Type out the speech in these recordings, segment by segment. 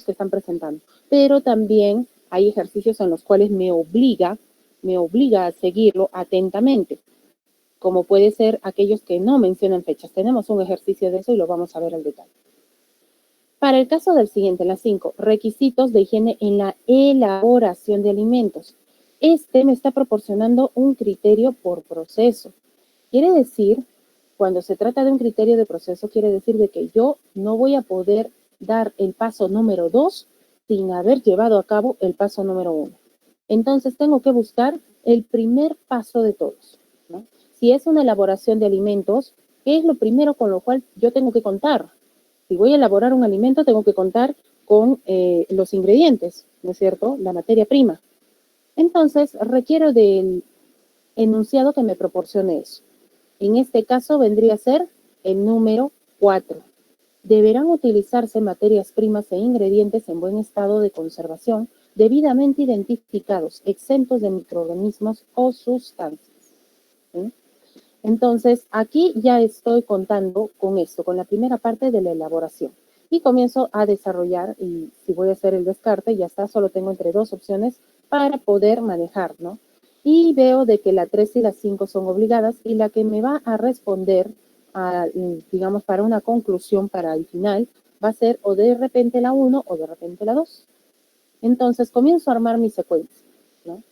que están presentando. Pero también hay ejercicios en los cuales me obliga a seguirlo atentamente, como puede ser aquellos que no mencionan fechas. Tenemos un ejercicio de eso y lo vamos a ver al detalle. Para el caso del siguiente, la 5, requisitos de higiene en la elaboración de alimentos. Este me está proporcionando un criterio por proceso. Quiere decir, cuando se trata de un criterio de proceso, quiere decir de que yo no voy a poder dar el paso número 2 sin haber llevado a cabo el paso número 1. Entonces tengo que buscar el primer paso de todos, ¿no? Si es una elaboración de alimentos, ¿qué es lo primero con lo cual yo tengo que contar? Si voy a elaborar un alimento, tengo que contar con los ingredientes, ¿no es cierto? La materia prima. Entonces, requiero del enunciado que me proporcione eso. En este caso vendría a ser el número 4. Deberán utilizarse materias primas e ingredientes en buen estado de conservación, debidamente identificados, exentos de microorganismos o sustancias. ¿Sí? Entonces, aquí ya estoy contando con esto, con la primera parte de la elaboración. Y comienzo a desarrollar, y si voy a hacer el descarte, ya está, solo tengo entre dos opciones para poder manejar, ¿no? Y veo de que la 3 y la 5 son obligadas y la que me va a responder, digamos, para una conclusión, para el final, va a ser o de repente la 1 o de repente la 2. Entonces, comienzo a armar mi secuencia, ¿no?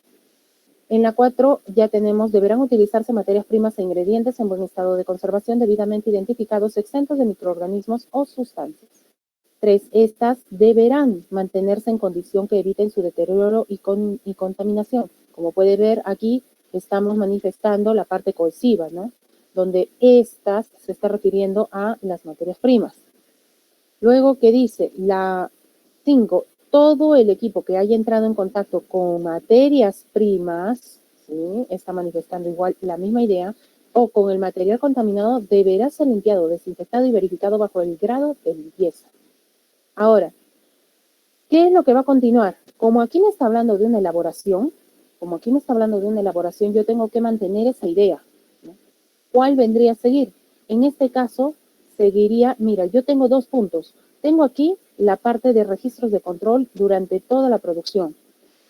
En la 4 ya tenemos, deberán utilizarse materias primas e ingredientes en buen estado de conservación debidamente identificados, exentos de microorganismos o sustancias. 3. Estas deberán mantenerse en condición que eviten su deterioro y contaminación. Como puede ver aquí, estamos manifestando la parte cohesiva, ¿no? Donde estas se está refiriendo a las materias primas. Luego, ¿qué dice? La 5. Todo el equipo que haya entrado en contacto con materias primas, ¿sí? Está manifestando igual la misma idea, o con el material contaminado, deberá ser limpiado, desinfectado y verificado bajo el grado de limpieza. Ahora, ¿qué es lo que va a continuar? Como aquí me está hablando de una elaboración, yo tengo que mantener esa idea, ¿no? ¿Cuál vendría a seguir? En este caso, seguiría, mira, yo tengo dos puntos. Tengo aquí la parte de registros de control durante toda la producción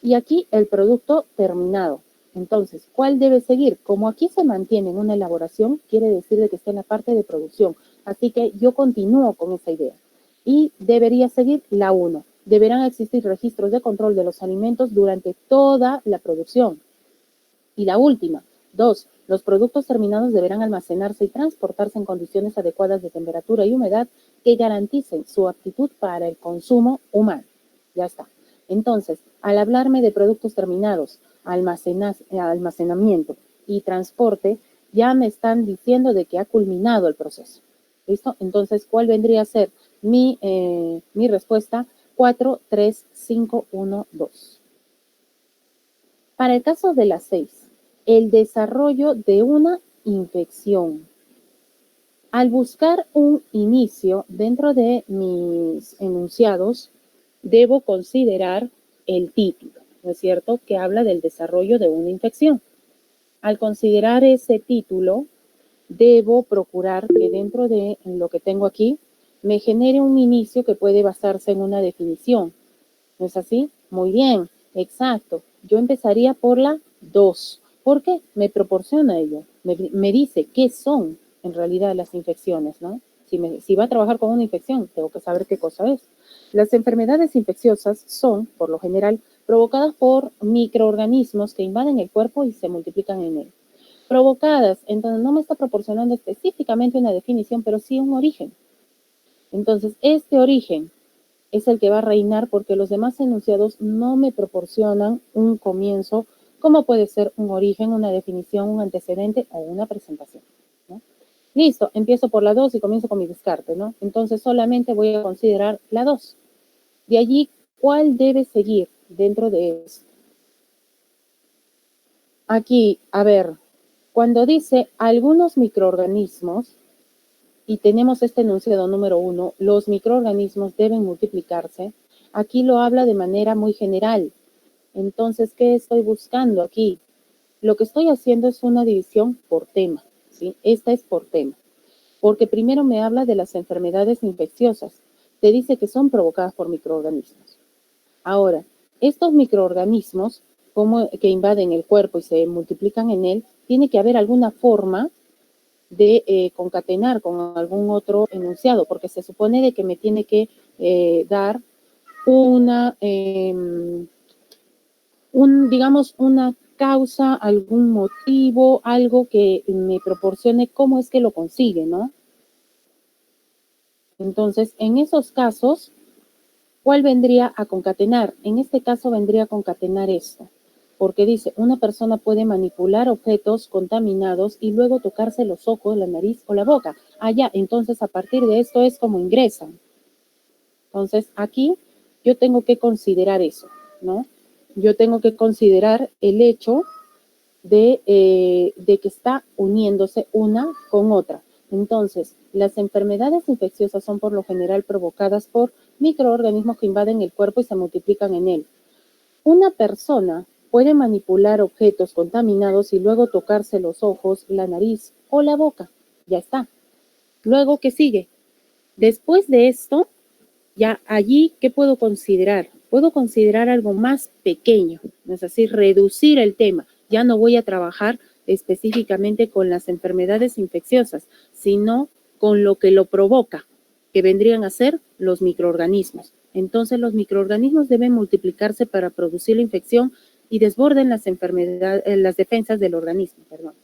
y aquí el producto terminado. Entonces, ¿cuál debe seguir? Como aquí se mantiene en una elaboración, quiere decir de que está en la parte de producción. Así que yo continúo con esa idea. Y debería seguir la 1. Deberán existir registros de control de los alimentos durante toda la producción. Y la última, 2. Los productos terminados deberán almacenarse y transportarse en condiciones adecuadas de temperatura y humedad que garanticen su aptitud para el consumo humano. Ya está. Entonces, al hablarme de productos terminados, almacenamiento y transporte, ya me están diciendo de que ha culminado el proceso. ¿Listo? Entonces, ¿cuál vendría a ser mi respuesta? 4, 3, 5, 1, 2. Para el caso de la 6, el desarrollo de una infección. Al buscar un inicio dentro de mis enunciados, debo considerar el título, ¿no es cierto?, que habla del desarrollo de una infección. Al considerar ese título, debo procurar que dentro de lo que tengo aquí me genere un inicio que puede basarse en una definición. ¿No es así? Muy bien, exacto. Yo empezaría por la 2. ¿Por qué? Me proporciona ello. Me dice qué son en realidad las infecciones, ¿no? Si va a trabajar con una infección, tengo que saber qué cosa es. Las enfermedades infecciosas son, por lo general, provocadas por microorganismos que invaden el cuerpo y se multiplican en él. Provocadas, entonces no me está proporcionando específicamente una definición, pero sí un origen. Entonces, este origen es el que va a reinar porque los demás enunciados no me proporcionan un comienzo, como puede ser un origen, una definición, un antecedente o una presentación, ¿no? Listo, empiezo por la 2 y comienzo con mi descarte, ¿no? Entonces solamente voy a considerar la 2. De allí, ¿cuál debe seguir dentro de eso? Aquí, a ver, cuando dice algunos microorganismos, y tenemos este enunciado número 1, los microorganismos deben multiplicarse. Aquí lo habla de manera muy general. Entonces, ¿qué estoy buscando aquí? Lo que estoy haciendo es una división por tema, ¿sí? Esta es por tema. Porque primero me habla de las enfermedades infecciosas. te dice que son provocadas por microorganismos. Ahora, estos microorganismos que invaden el cuerpo y se multiplican en él, tiene que haber alguna forma de concatenar con algún otro enunciado, porque se supone de que me tiene que dar una, digamos, una causa, algún motivo, algo que me proporcione cómo es que lo consigue, ¿no? Entonces, en esos casos, ¿cuál vendría a concatenar? En este caso vendría a concatenar esto, porque dice, una persona puede manipular objetos contaminados y luego tocarse los ojos, la nariz o la boca. Ah, ya, entonces a partir de esto es como ingresan. Entonces, aquí yo tengo que considerar eso, ¿no? Yo tengo que considerar el hecho de que está uniéndose una con otra. Entonces, las enfermedades infecciosas son por lo general provocadas por microorganismos que invaden el cuerpo y se multiplican en él. Una persona puede manipular objetos contaminados y luego tocarse los ojos, la nariz o la boca. Ya está. Luego, ¿qué sigue? Después de esto, ya allí, ¿qué puedo considerar? Puedo considerar algo más pequeño, es decir, reducir el tema. Ya no voy a trabajar específicamente con las enfermedades infecciosas, sino con lo que lo provoca, que vendrían a ser los microorganismos. Entonces, los microorganismos deben multiplicarse para producir la infección y desborden las defensas del organismo, perdón.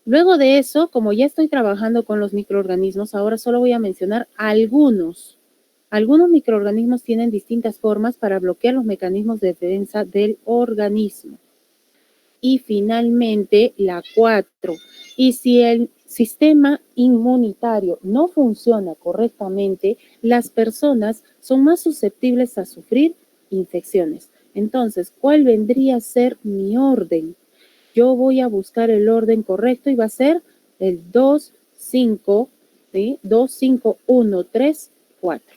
Luego de eso, como ya estoy trabajando con los microorganismos, ahora solo voy a mencionar algunos. Algunos microorganismos tienen distintas formas para bloquear los mecanismos de defensa del organismo. Y finalmente, la 4. Y si el sistema inmunitario no funciona correctamente, las personas son más susceptibles a sufrir infecciones. Entonces, ¿cuál vendría a ser mi orden? Yo voy a buscar el orden correcto y va a ser el 2, 5, ¿sí? 2, 5, 1, 3, 4.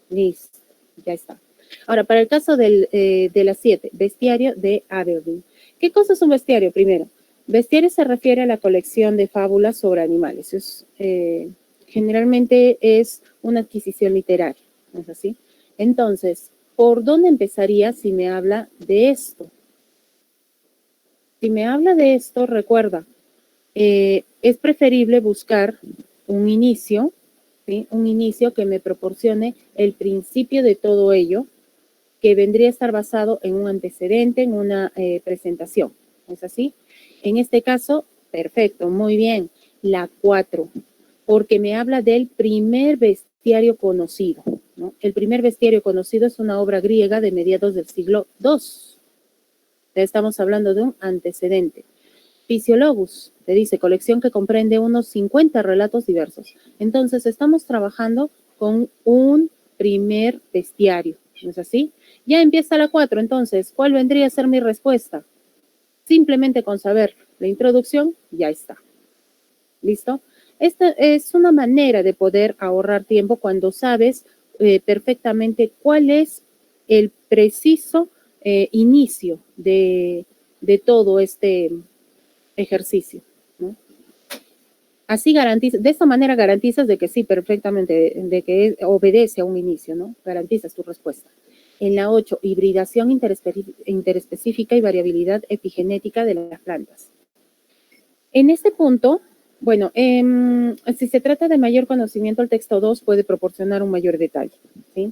Listo, ya está. Ahora, para el caso de las 7, bestiario de Aberdeen. ¿Qué cosa es un bestiario? Primero, bestiario se refiere a la colección de fábulas sobre animales. Generalmente es una adquisición literaria, ¿no es así? Entonces, ¿por dónde empezaría si me habla de esto? Si me habla de esto, recuerda, es preferible buscar un inicio, ¿sí? Un inicio que me proporcione el principio de todo ello, que vendría a estar basado en un antecedente, en una presentación. ¿Es así? En este caso, perfecto, muy bien. La 4, porque me habla del primer bestiario conocido, ¿no? El primer bestiario conocido es una obra griega de mediados del siglo II. Ya estamos hablando de un antecedente. Physiologus, te dice, colección que comprende unos 50 relatos diversos. Entonces, estamos trabajando con un primer bestiario, ¿no es así? Ya empieza la 4, entonces, ¿cuál vendría a ser mi respuesta? Simplemente con saber la introducción, ya está. ¿Listo? Esta es una manera de poder ahorrar tiempo cuando sabes perfectamente cuál es el preciso inicio de todo este ejercicio, ¿no? Así garantizas, de esta manera garantizas de que sí, perfectamente, de que obedece a un inicio, ¿no? Garantizas tu respuesta. En la 8, hibridación interespecífica y variabilidad epigenética de las plantas. En este punto, bueno, si se trata de mayor conocimiento, el texto 2 puede proporcionar un mayor detalle, ¿sí?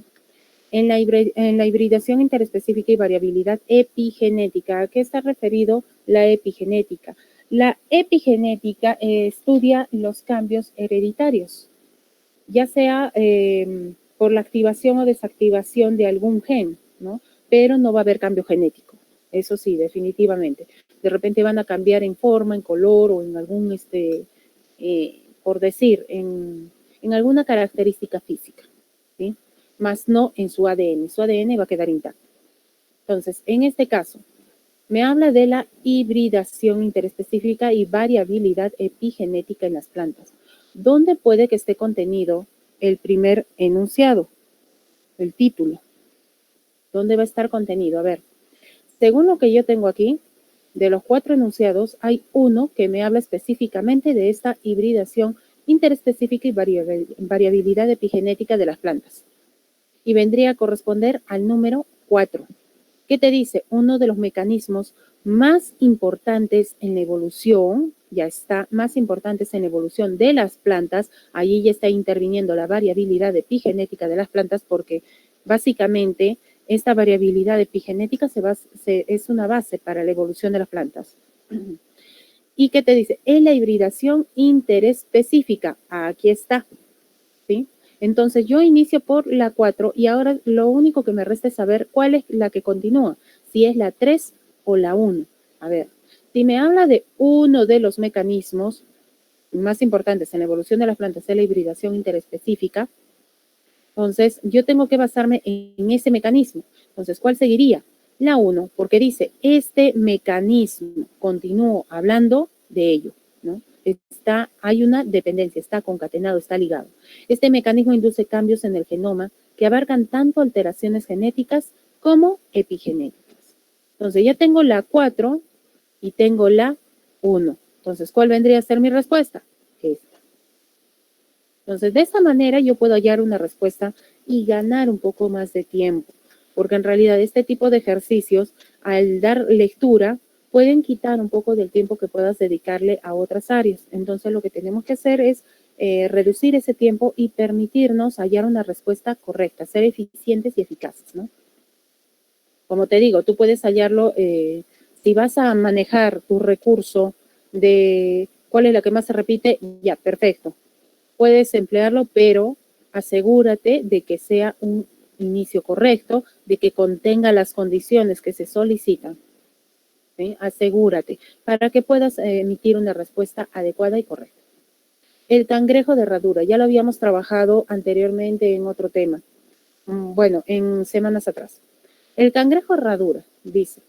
En la hibridación interespecífica y variabilidad epigenética, ¿a qué está referido la epigenética? La epigenética estudia los cambios hereditarios, ya sea por la activación o desactivación de algún gen, ¿no? Pero no va a haber cambio genético, eso sí, definitivamente. De repente van a cambiar en forma, en color o en algún, por decir, en alguna característica física, ¿sí? Más no en su ADN. Su ADN va a quedar intacto. Entonces, en este caso, me habla de la hibridación interespecífica y variabilidad epigenética en las plantas. ¿Dónde puede que esté contenido el primer enunciado? El título. ¿Dónde va a estar contenido? A ver, según lo que yo tengo aquí, de los 4 enunciados, hay uno que me habla específicamente de esta hibridación interespecífica y variabilidad epigenética de las plantas. y vendría a corresponder al número 4. ¿Qué te dice? Uno de los mecanismos más importantes en la evolución, ya está, más importantes en la evolución de las plantas, allí ya está interviniendo la variabilidad epigenética de las plantas porque básicamente esta variabilidad epigenética es una base para la evolución de las plantas. ¿Y qué te dice? Es la hibridación interespecífica. Aquí está, ¿sí? Entonces yo inicio por la 4 y ahora lo único que me resta es saber cuál es la que continúa, si es la 3 o la 1. A ver, si me habla de uno de los mecanismos más importantes en la evolución de las plantas, es la hibridación interespecífica, entonces yo tengo que basarme en ese mecanismo. Entonces, ¿cuál seguiría? La 1, porque dice, este mecanismo, continúo hablando de ello, ¿no? Hay una dependencia, está concatenado, está ligado. Este mecanismo induce cambios en el genoma que abarcan tanto alteraciones genéticas como epigenéticas. Entonces, ya tengo la 4 y tengo la 1. Entonces, ¿cuál vendría a ser mi respuesta? Esta. Entonces, de esa manera yo puedo hallar una respuesta y ganar un poco más de tiempo, porque en realidad este tipo de ejercicios, al dar lectura, pueden quitar un poco del tiempo que puedas dedicarle a otras áreas. Entonces, lo que tenemos que hacer es reducir ese tiempo y permitirnos hallar una respuesta correcta, ser eficientes y eficaces, ¿no? Como te digo, tú puedes hallarlo, si vas a manejar tu recurso de cuál es la que más se repite, ya, perfecto. Puedes emplearlo, pero asegúrate de que sea un inicio correcto, de que contenga las condiciones que se solicitan. ¿Sí? Asegúrate para que puedas emitir una respuesta adecuada y correcta. El cangrejo de herradura, ya lo habíamos trabajado anteriormente en otro tema. Bueno, en semanas atrás. El cangrejo herradura dice,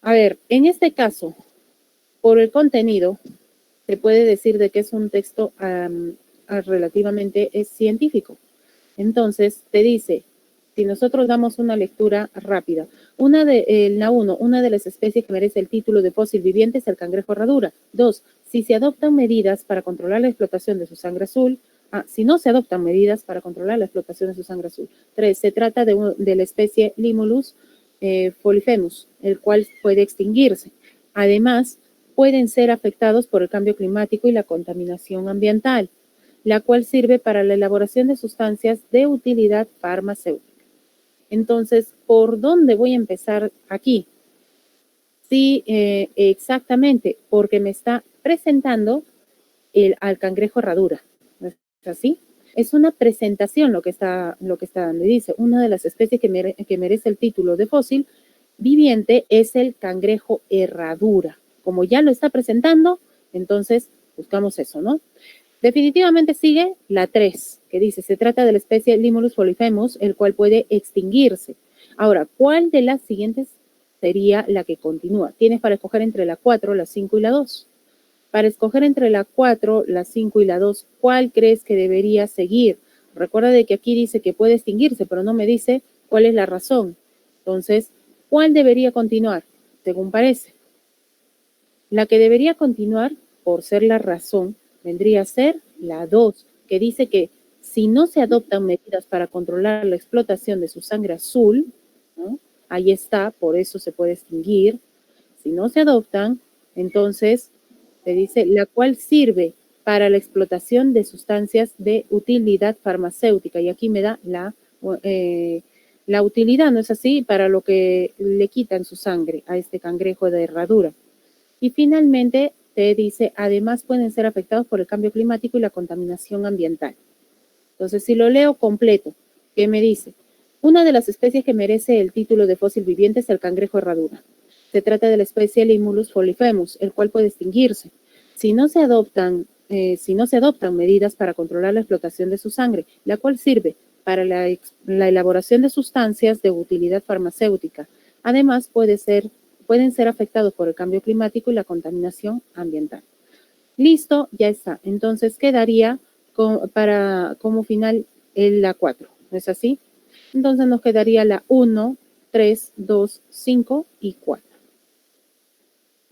a ver, en este caso, por el contenido, se puede decir de que es un texto relativamente científico. Entonces, te dice, si nosotros damos una lectura rápida, una de las especies que merece el título de fósil viviente es el cangrejo herradura. 2, si se adoptan medidas para controlar la explotación de su sangre azul. Si no se adoptan medidas para controlar la explotación de su sangre azul. 3, se trata de la especie Limulus folifemus, el cual puede extinguirse. Además, pueden ser afectados por el cambio climático y la contaminación ambiental, la cual sirve para la elaboración de sustancias de utilidad farmacéutica. Entonces, ¿por dónde voy a empezar aquí? Sí, exactamente, porque me está presentando al cangrejo herradura. ¿No es así? Es una presentación lo que está dando. Dice, una de las especies que merece el título de fósil viviente es el cangrejo herradura. Como ya lo está presentando, entonces buscamos eso, ¿no? Definitivamente sigue la 3, que dice, se trata de la especie Limulus folifemus, el cual puede extinguirse. Ahora, ¿cuál de las siguientes sería la que continúa? Tienes para escoger entre la 4, la 5 y la 2. Para escoger entre la 4, la 5 y la 2, ¿cuál crees que debería seguir? Recuerda de que aquí dice que puede extinguirse, pero no me dice cuál es la razón. Entonces, ¿cuál debería continuar? Según parece. La que debería continuar, por ser la razón, vendría a ser la 2, que dice que si no se adoptan medidas para controlar la explotación de su sangre azul, ¿no? Ahí está, por eso se puede extinguir. Si no se adoptan, entonces se dice la cual sirve para la explotación de sustancias de utilidad farmacéutica. Y aquí me da la utilidad, ¿no es así? Para lo que le quitan su sangre a este cangrejo de herradura. Y finalmente te dice, además pueden ser afectados por el cambio climático y la contaminación ambiental. Entonces, si lo leo completo, ¿qué me dice? Una de las especies que merece el título de fósil viviente es el cangrejo herradura. Se trata de la especie Limulus folifemus, el cual puede extinguirse. Si no se adoptan medidas para controlar la explotación de su sangre, la cual sirve para la elaboración de sustancias de utilidad farmacéutica. Además, pueden ser afectados por el cambio climático y la contaminación ambiental. Listo, ya está. Entonces quedaría como final la 4, ¿no es así? Entonces nos quedaría la 1, 3, 2, 5 y 4.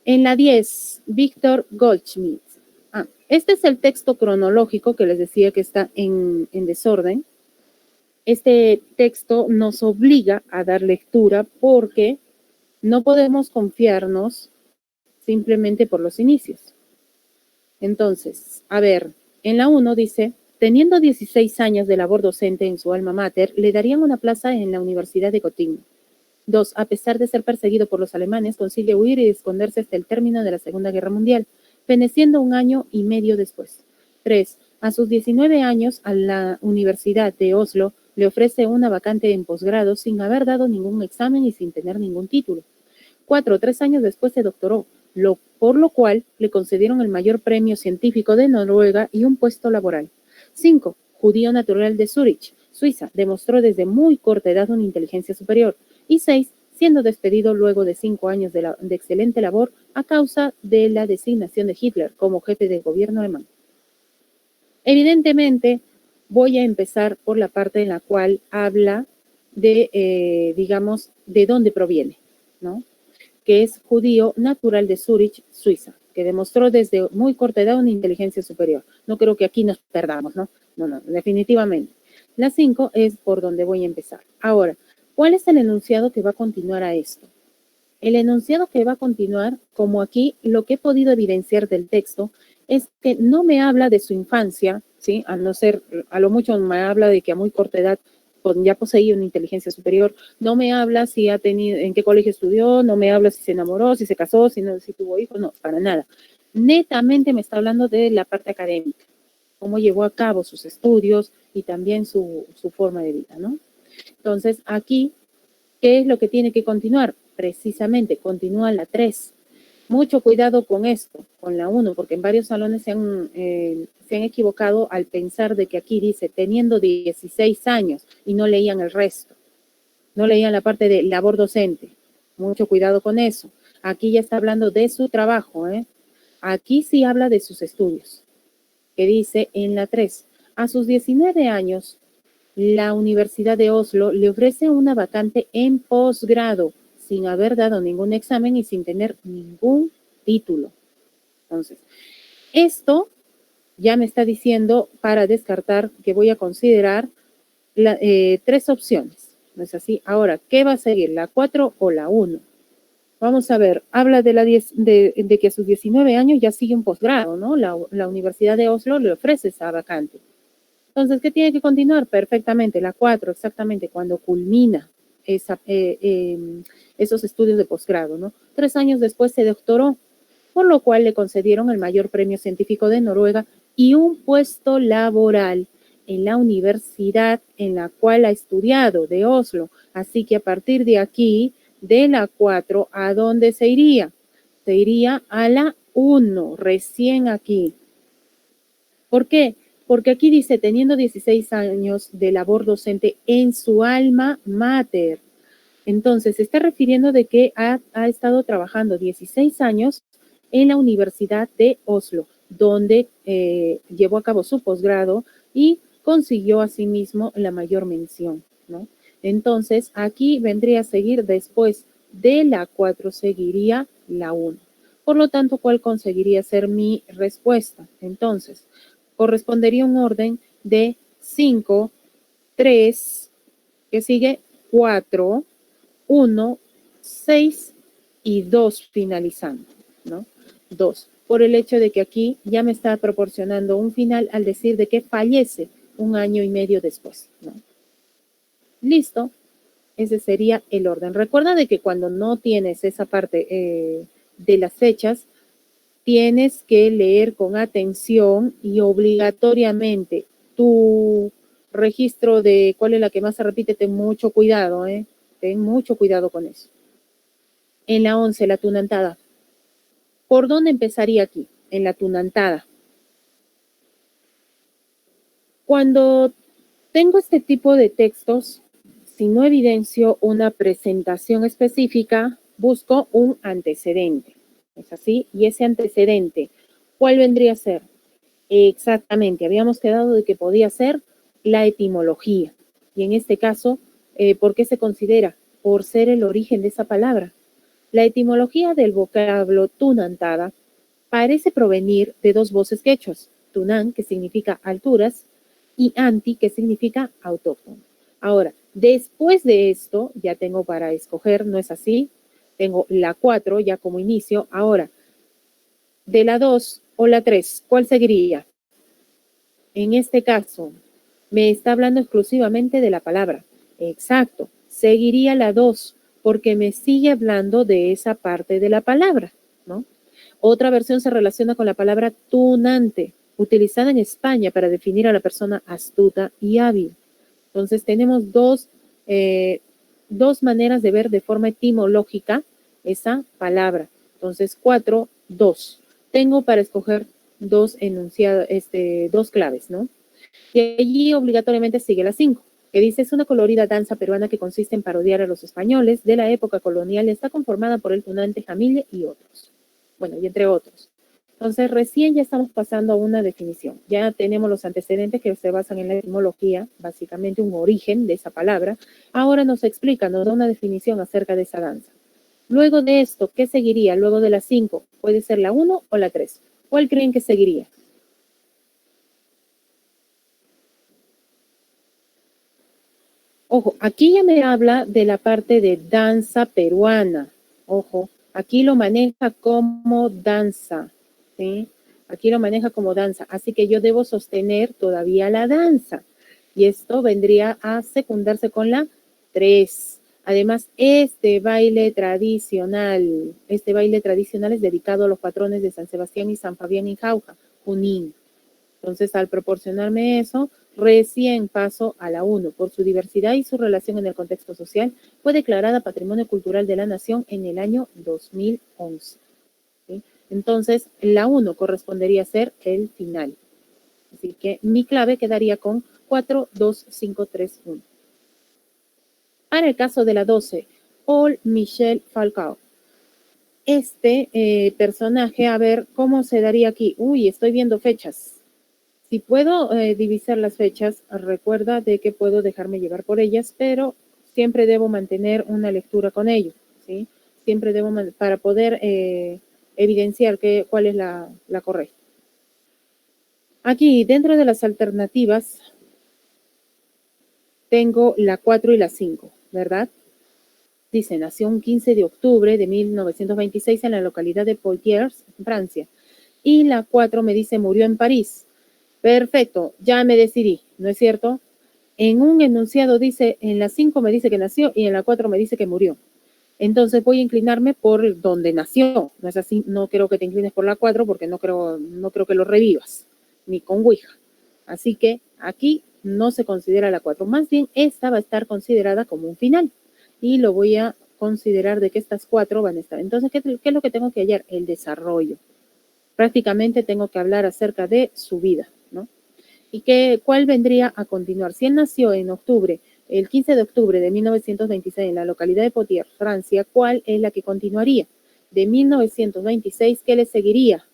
En la 10, Víctor Goldschmidt. Este es el texto cronológico que les decía que está en desorden. Este texto nos obliga a dar lectura porque no podemos confiarnos simplemente por los inicios. Entonces, a ver, en la 1 dice, teniendo 16 años de labor docente en su alma mater, le darían una plaza en la Universidad de Gotinga. 2. A pesar de ser perseguido por los alemanes, consigue huir y esconderse hasta el término de la Segunda Guerra Mundial, feneciendo 1 año y medio después. 3. A sus 19 años, a la Universidad de Oslo le ofrece una vacante en posgrado sin haber dado ningún examen y sin tener ningún título. 4. 3 años después se doctoró, por lo cual le concedieron el mayor premio científico de Noruega y un puesto laboral. 5. Judío natural de Zúrich, Suiza, demostró desde muy corta edad una inteligencia superior. Y 6. Siendo despedido luego de 5 años de excelente labor a causa de la designación de Hitler como jefe del gobierno alemán. Evidentemente, voy a empezar por la parte en la cual habla de, digamos, de dónde proviene, ¿no? Que es judío natural de Zúrich, Suiza, que demostró desde muy corta edad una inteligencia superior. No creo que aquí nos perdamos, ¿no? No, definitivamente. La 5 es por donde voy a empezar. Ahora, ¿cuál es el enunciado que va a continuar a esto? El enunciado que va a continuar, como aquí lo que he podido evidenciar del texto, es que no me habla de su infancia, ¿sí? A no ser, a lo mucho me habla de que a muy corta edad ya poseía una inteligencia superior, no me habla si ha tenido, en qué colegio estudió, no me habla si se enamoró, si se casó, si tuvo hijos, no, para nada. Netamente me está hablando de la parte académica, cómo llevó a cabo sus estudios y también su forma de vida, ¿no? Entonces, aquí, ¿qué es lo que tiene que continuar? Precisamente, continúa la 3. Mucho cuidado con esto, con la 1, porque en varios salones se han equivocado al pensar de que aquí dice teniendo 16 años y no leían el resto. No leían la parte de labor docente. Mucho cuidado con eso. Aquí ya está hablando de su trabajo, ¿eh? Aquí sí habla de sus estudios, que dice en la 3, a sus 19 años, la Universidad de Oslo le ofrece una vacante en posgrado, sin haber dado ningún examen y sin tener ningún título. Entonces, esto ya me está diciendo para descartar que voy a considerar 3 opciones. ¿No es así? Ahora, ¿qué va a seguir? ¿La 4 o la 1? Vamos a ver, habla de que a sus 19 años ya sigue un posgrado, ¿no? La Universidad de Oslo le ofrece esa vacante. Entonces, ¿qué tiene que continuar? Perfectamente, la 4, exactamente, cuando culmina esos estudios de posgrado, ¿no? 3 años después se doctoró, por lo cual le concedieron el mayor premio científico de Noruega y un puesto laboral en la universidad en la cual ha estudiado, de Oslo. Así que a partir de aquí, de la 4, ¿a dónde se iría? Se iría a la 1, recién aquí. ¿Por qué? Porque aquí dice, teniendo 16 años de labor docente en su alma mater. Entonces, se está refiriendo de que ha estado trabajando 16 años en la Universidad de Oslo, donde llevó a cabo su posgrado y consiguió asimismo la mayor mención, ¿no? Entonces, aquí vendría a seguir después de la 4, seguiría la 1. Por lo tanto, ¿cuál conseguiría ser mi respuesta? Entonces, correspondería un orden de 5, 3, que sigue 4, 1, 6 y 2 finalizando, ¿no? 2. Por el hecho de que aquí ya me está proporcionando un final al decir de que fallece 1 año y medio después, ¿no? Listo. Ese sería el orden. Recuerda de que cuando no tienes esa parte de las fechas, tienes que leer con atención y obligatoriamente tu registro de cuál es la que más se repite, ten mucho cuidado, ten mucho cuidado con eso. En la 11, la tunantada. ¿Por dónde empezaría aquí? En la tunantada. Cuando tengo este tipo de textos, si no evidencio una presentación específica, busco un antecedente. ¿Es así? Y ese antecedente, ¿cuál vendría a ser? Exactamente, habíamos quedado de que podía ser la etimología. Y en este caso, ¿por qué se considera? Por ser el origen de esa palabra. La etimología del vocablo tunantada parece provenir de 2 voces quechuas, tunan, que significa alturas, y anti, que significa autóctono. Ahora, después de esto, ya tengo para escoger, ¿no es así? Tengo la 4 ya como inicio. Ahora, de la 2 o la 3, ¿cuál seguiría? En este caso, me está hablando exclusivamente de la palabra. Exacto. Seguiría la 2 porque me sigue hablando de esa parte de la palabra, ¿no? Otra versión se relaciona con la palabra tunante, utilizada en España para definir a la persona astuta y hábil. Entonces tenemos dos maneras de ver de forma etimológica esa palabra. Entonces, 4, 2. Tengo para escoger dos enunciados, dos claves, ¿no? Y allí obligatoriamente sigue la 5, que dice, es una colorida danza peruana que consiste en parodiar a los españoles de la época colonial y está conformada por el tunante, Jamille y otros. Bueno, y entre otros. Entonces, recién ya estamos pasando a una definición. Ya tenemos los antecedentes que se basan en la etimología, básicamente un origen de esa palabra. Ahora nos explica, nos da una definición acerca de esa danza. Luego de esto, ¿qué seguiría? Luego de la 5, puede ser la 1 o la 3. ¿Cuál creen que seguiría? Ojo, aquí ya me habla de la parte de danza peruana. Ojo, aquí lo maneja como danza, ¿sí? Aquí lo maneja como danza, así que yo debo sostener todavía la danza. Y esto vendría a secundarse con la 3. Además, este baile tradicional es dedicado a los patrones de San Sebastián y San Fabián y Jauja, Junín. Entonces, al proporcionarme eso, recién paso a la 1. Por su diversidad y su relación en el contexto social, fue declarada Patrimonio Cultural de la Nación en el año 2011. ¿Sí? Entonces, la 1 correspondería ser el final. Así que mi clave quedaría con 4, 2, 5, 3, 1. Para el caso de la 12, Paul Michel Falcao. Personaje, a ver, ¿cómo se daría aquí? Uy, estoy viendo fechas. Si puedo divisar las fechas, recuerda de que puedo dejarme llevar por ellas, pero siempre debo mantener una lectura con ello, ¿sí? Siempre debo, para poder evidenciar cuál es la correcta. Aquí, dentro de las alternativas, tengo la 4 y la 5, ¿verdad? Dice, nació un 15 de octubre de 1926 en la localidad de Poitiers, Francia. Y la 4 me dice, murió en París. Perfecto, ya me decidí, ¿no es cierto? En un enunciado dice, en la 5 me dice que nació y en la 4 me dice que murió. Entonces voy a inclinarme por donde nació. No es así, no creo que te inclines por la 4 porque no creo que lo revivas, ni con Ouija. Así que aquí no se considera la 4. Más bien, esta va a estar considerada como un final. Y lo voy a considerar de que estas 4 van a estar. Entonces, ¿qué es lo que tengo que hallar? El desarrollo. Prácticamente tengo que hablar acerca de su vida, ¿no? ¿Y cuál vendría a continuar? Si él nació en octubre, el 15 de octubre de 1926 en la localidad de Poitiers, Francia, ¿cuál es la que continuaría? De 1926, ¿qué le seguiría?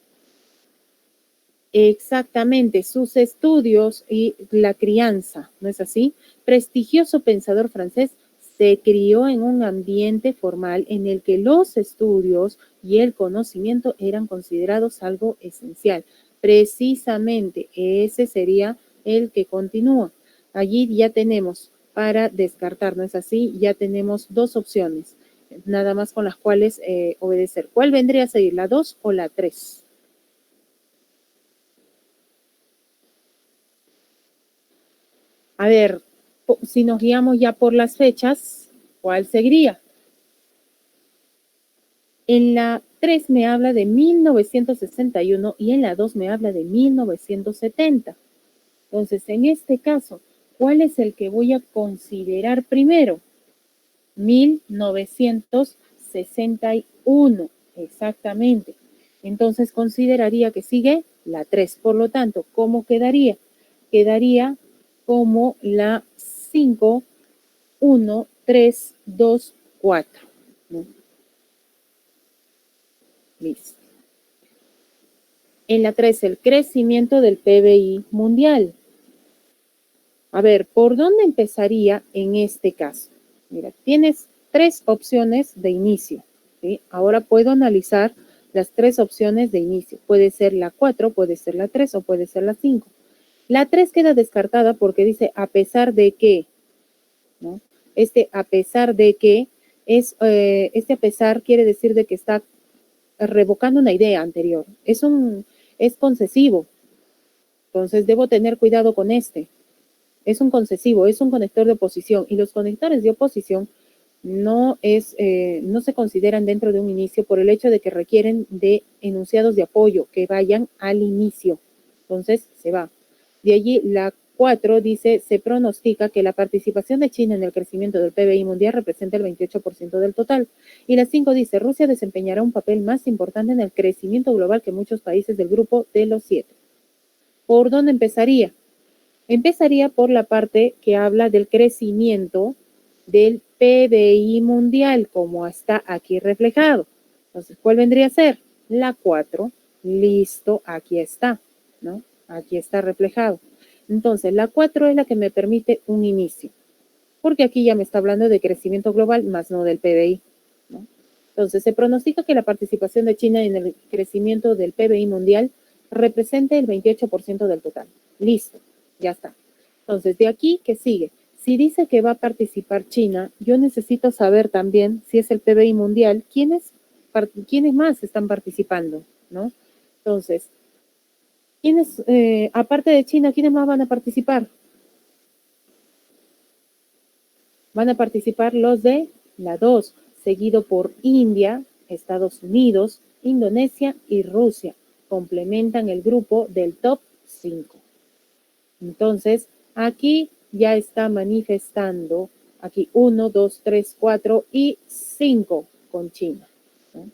Exactamente, sus estudios y la crianza, ¿no es así? Prestigioso pensador francés, se crió en un ambiente formal en el que los estudios y el conocimiento eran considerados algo esencial. Precisamente ese sería el que continúa. Allí ya tenemos para descartar, ¿no es así? Ya tenemos dos opciones, nada más con las cuales obedecer. ¿Cuál vendría a seguir, la 2 o la 3? A ver, si nos guiamos ya por las fechas, ¿cuál seguiría? En la 3 me habla de 1961 y en la 2 me habla de 1970. Entonces, en este caso, ¿cuál es el que voy a considerar primero? 1961, exactamente. Entonces, consideraría que sigue la 3. Por lo tanto, ¿cómo quedaría? Quedaría como la 5, 1, 3, 2, 4. ¿No? Listo. En la 3, el crecimiento del PBI mundial. A ver, ¿por dónde empezaría en este caso? Mira, tienes tres opciones de inicio. ¿Sí? Ahora puedo analizar las tres opciones de inicio. Puede ser la 4, puede ser la 3 o puede ser la 5. La 3 queda descartada porque dice a pesar de que. A pesar de que este a pesar quiere decir de que está revocando una idea anterior. Es concesivo. Entonces debo tener cuidado con este. Es un concesivo, es un conector de oposición y los conectores de oposición no se consideran dentro de un inicio por el hecho de que requieren de enunciados de apoyo que vayan al inicio. Entonces se va. De allí la 4 dice, se pronostica que la participación de China en el crecimiento del PBI mundial representa el 28% del total. Y la 5 dice, Rusia desempeñará un papel más importante en el crecimiento global que muchos países del grupo de los 7. ¿Por dónde empezaría? Empezaría por la parte que habla del crecimiento del PBI mundial, como está aquí reflejado. Entonces, ¿cuál vendría a ser? La 4. Listo, aquí está, ¿no? Aquí está reflejado. Entonces, la 4 es la que me permite un inicio, porque aquí ya me está hablando de crecimiento global, más no del PBI, ¿no? Entonces, se pronostica que la participación de China en el crecimiento del PBI mundial represente el 28% del total. Listo, ya está. Entonces, de aquí, ¿qué sigue? Si dice que va a participar China, yo necesito saber también, si es el PBI mundial, quiénes más están participando, ¿no? Entonces, aparte de China, quiénes más van a participar? Van a participar los de la 2, seguido por India, Estados Unidos, Indonesia y Rusia. Complementan el grupo del top 5. Entonces, aquí ya está manifestando, aquí 1, 2, 3, 4 y 5 con China, ¿no?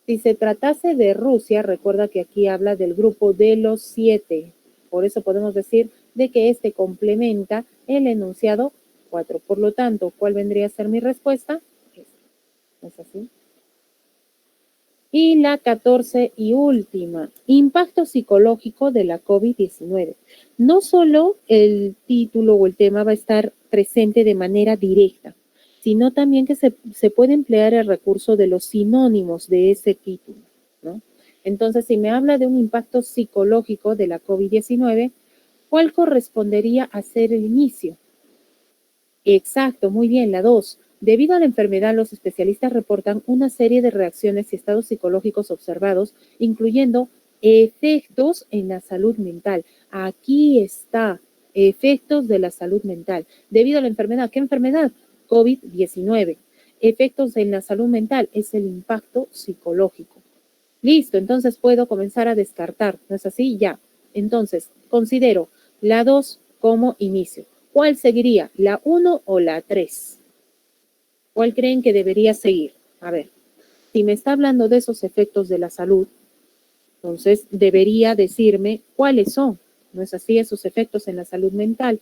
Si se tratase de Rusia, recuerda que aquí habla del grupo de los 7. Por eso podemos decir de que este complementa el enunciado 4. Por lo tanto, ¿cuál vendría a ser mi respuesta? ¿Es así? Y la 14 y última, impacto psicológico de la COVID-19. No solo el título o el tema va a estar presente de manera directa, sino también que se puede emplear el recurso de los sinónimos de ese título, ¿no? Entonces, si me habla de un impacto psicológico de la COVID-19, ¿cuál correspondería a ser el inicio? Exacto, muy bien, la 2. Debido a la enfermedad, los especialistas reportan una serie de reacciones y estados psicológicos observados, incluyendo efectos en la salud mental. Aquí está, efectos de la salud mental. Debido a la enfermedad, ¿qué enfermedad? COVID-19. Efectos en la salud mental es el impacto psicológico. Listo, entonces puedo comenzar a descartar, ¿no es así? Ya. Entonces, considero la 2 como inicio. ¿Cuál seguiría? ¿La 1 o la 3? ¿Cuál creen que debería seguir? A ver, si me está hablando de esos efectos de la salud, entonces debería decirme cuáles son, ¿no es así? Esos efectos en la salud mental.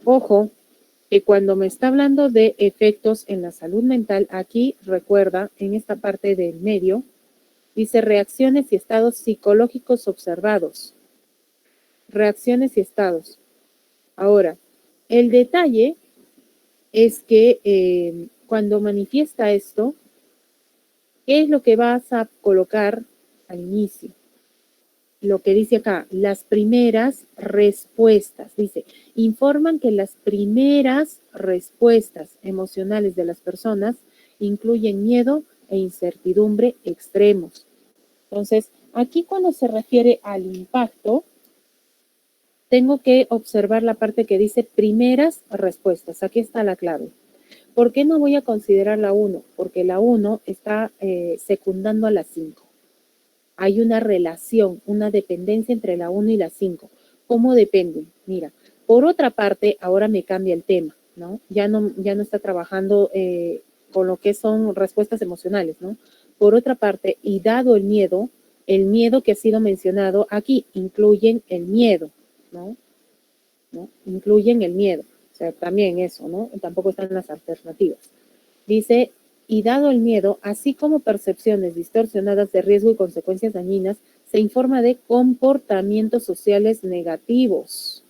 Ojo, que cuando me está hablando de efectos en la salud mental, aquí recuerda, en esta parte del medio, dice reacciones y estados psicológicos observados. Reacciones y estados. Ahora, el detalle es que cuando manifiesta esto, ¿qué es lo que vas a colocar al inicio? Lo que dice acá, las primeras respuestas. Dice, informan que las primeras respuestas emocionales de las personas incluyen miedo e incertidumbre extremos. Entonces, aquí cuando se refiere al impacto, tengo que observar la parte que dice primeras respuestas. Aquí está la clave. ¿Por qué no voy a considerar la 1? Porque la 1 está secundando a la 5. Hay una relación, una dependencia entre la 1 y la 5. ¿Cómo dependen? Mira, por otra parte, ahora me cambia el tema, ¿no? Ya no está trabajando con lo que son respuestas emocionales, ¿no? Por otra parte, y dado el miedo que ha sido mencionado aquí, incluyen el miedo, ¿no? Incluyen el miedo. O sea, también eso, ¿no? Tampoco están las alternativas. Dice, y dado el miedo, así como percepciones distorsionadas de riesgo y consecuencias dañinas, se informa de comportamientos sociales negativos,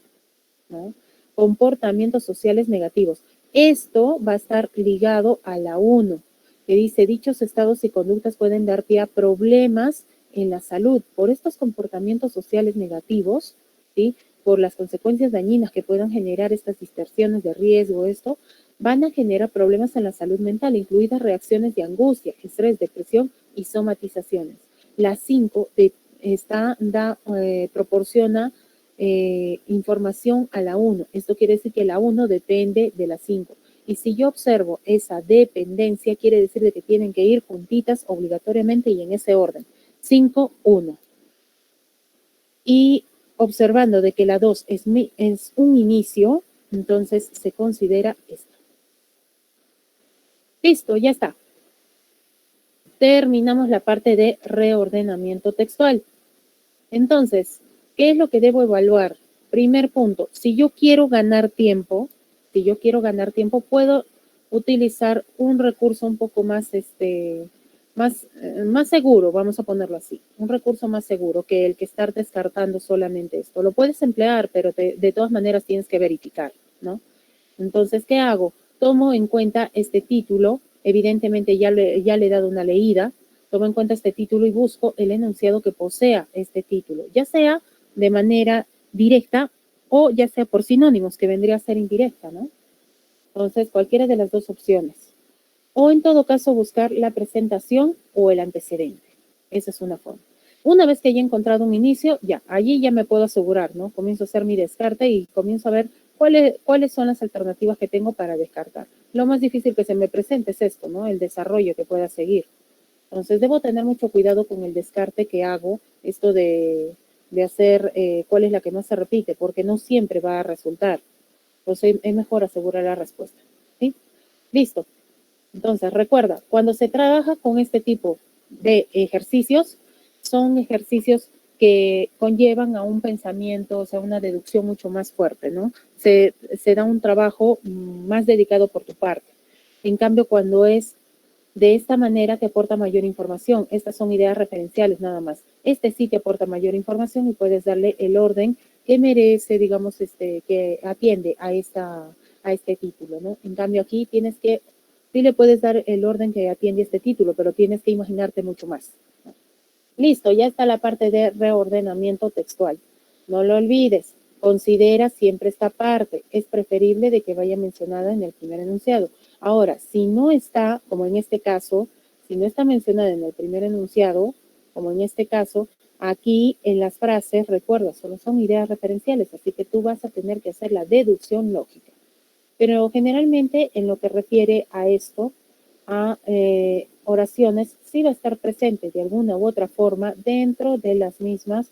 ¿no? Comportamientos sociales negativos. Esto va a estar ligado a la 1, que dice, dichos estados y conductas pueden dar pie a problemas en la salud por estos comportamientos sociales negativos, ¿sí? Por las consecuencias dañinas que puedan generar estas distorsiones de riesgo, esto, van a generar problemas en la salud mental, incluidas reacciones de angustia, estrés, depresión y somatizaciones. La 5 proporciona información a la 1. Esto quiere decir que la 1 depende de la 5. Y si yo observo esa dependencia, quiere decir de que tienen que ir juntitas obligatoriamente y en ese orden. 5, 1. Y observando de que la 2 es un inicio, entonces se considera esta. Listo, ya está. Terminamos la parte de reordenamiento textual. Entonces, ¿qué es lo que debo evaluar? Primer punto, si yo quiero ganar tiempo, puedo utilizar un recurso un poco más, más seguro, vamos a ponerlo así, un recurso más seguro que el que estar descartando solamente esto. Lo puedes emplear, pero de todas maneras tienes que verificar, ¿no? Entonces, ¿qué hago? Tomo en cuenta este título, evidentemente ya le he dado una leída, tomo en cuenta este título y busco el enunciado que posea este título, ya sea de manera directa o ya sea por sinónimos, que vendría a ser indirecta, ¿no? Entonces, cualquiera de las dos opciones. O en todo caso, buscar la presentación o el antecedente. Esa es una forma. Una vez que haya encontrado un inicio, ya, allí ya me puedo asegurar, ¿no? Comienzo a hacer mi descarte y comienzo a ver cuáles son las alternativas que tengo para descartar. Lo más difícil que se me presente es esto, ¿no? El desarrollo que pueda seguir. Entonces, debo tener mucho cuidado con el descarte que hago, esto de hacer cuál es la que más se repite, porque no siempre va a resultar. Entonces, es mejor asegurar la respuesta. ¿Sí? Listo. Entonces, recuerda, cuando se trabaja con este tipo de ejercicios, son ejercicios que conllevan a un pensamiento, o sea, una deducción mucho más fuerte, ¿no? Se da un trabajo más dedicado por tu parte. En cambio, cuando es de esta manera, te aporta mayor información. Estas son ideas referenciales nada más. Este sí te aporta mayor información y puedes darle el orden que merece, digamos, que atiende a este título, ¿no? En cambio, aquí sí le puedes dar el orden que atiende este título, pero tienes que imaginarte mucho más. Listo, ya está la parte de reordenamiento textual. No lo olvides, considera siempre esta parte. Es preferible de que vaya mencionada en el primer enunciado. Ahora, si no está, como en este caso, si no está mencionada en el primer enunciado, como en este caso, aquí en las frases, recuerda, solo son ideas referenciales, así que tú vas a tener que hacer la deducción lógica. Pero generalmente en lo que refiere a esto, a oraciones, sí va a estar presente de alguna u otra forma dentro de las mismas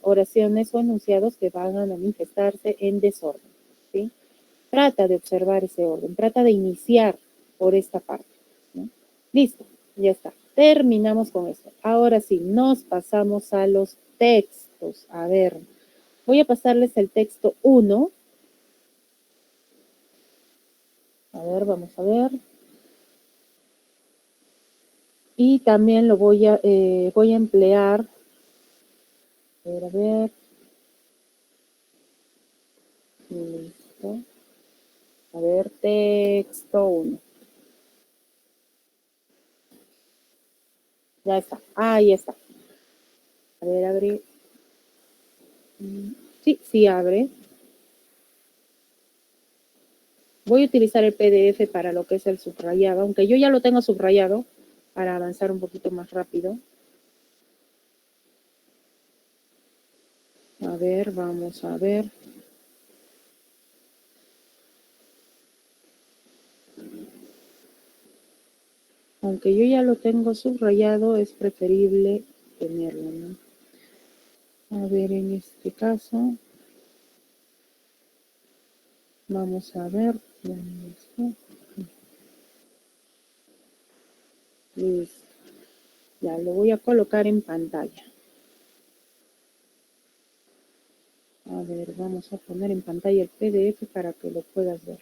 oraciones o enunciados que van a manifestarse en desorden, ¿sí? Trata de observar ese orden, trata de iniciar por esta parte, ¿no? Listo, ya está. Terminamos con esto. Ahora sí, nos pasamos a los textos. A ver, voy a pasarles el texto 1. A ver, vamos a ver. Y también lo voy a emplear. A ver. Listo. A ver, texto 1. Ya está. Ahí está. A ver, abre. Sí, sí abre. Voy a utilizar el PDF para lo que es el subrayado, aunque yo ya lo tengo subrayado para avanzar un poquito más rápido. A ver, vamos a ver. Aunque yo ya lo tengo subrayado, es preferible tenerlo, ¿no? A ver, en este caso, vamos a ver. Listo. Ya lo voy a colocar en pantalla. A ver, vamos a poner en pantalla el PDF para que lo puedas ver.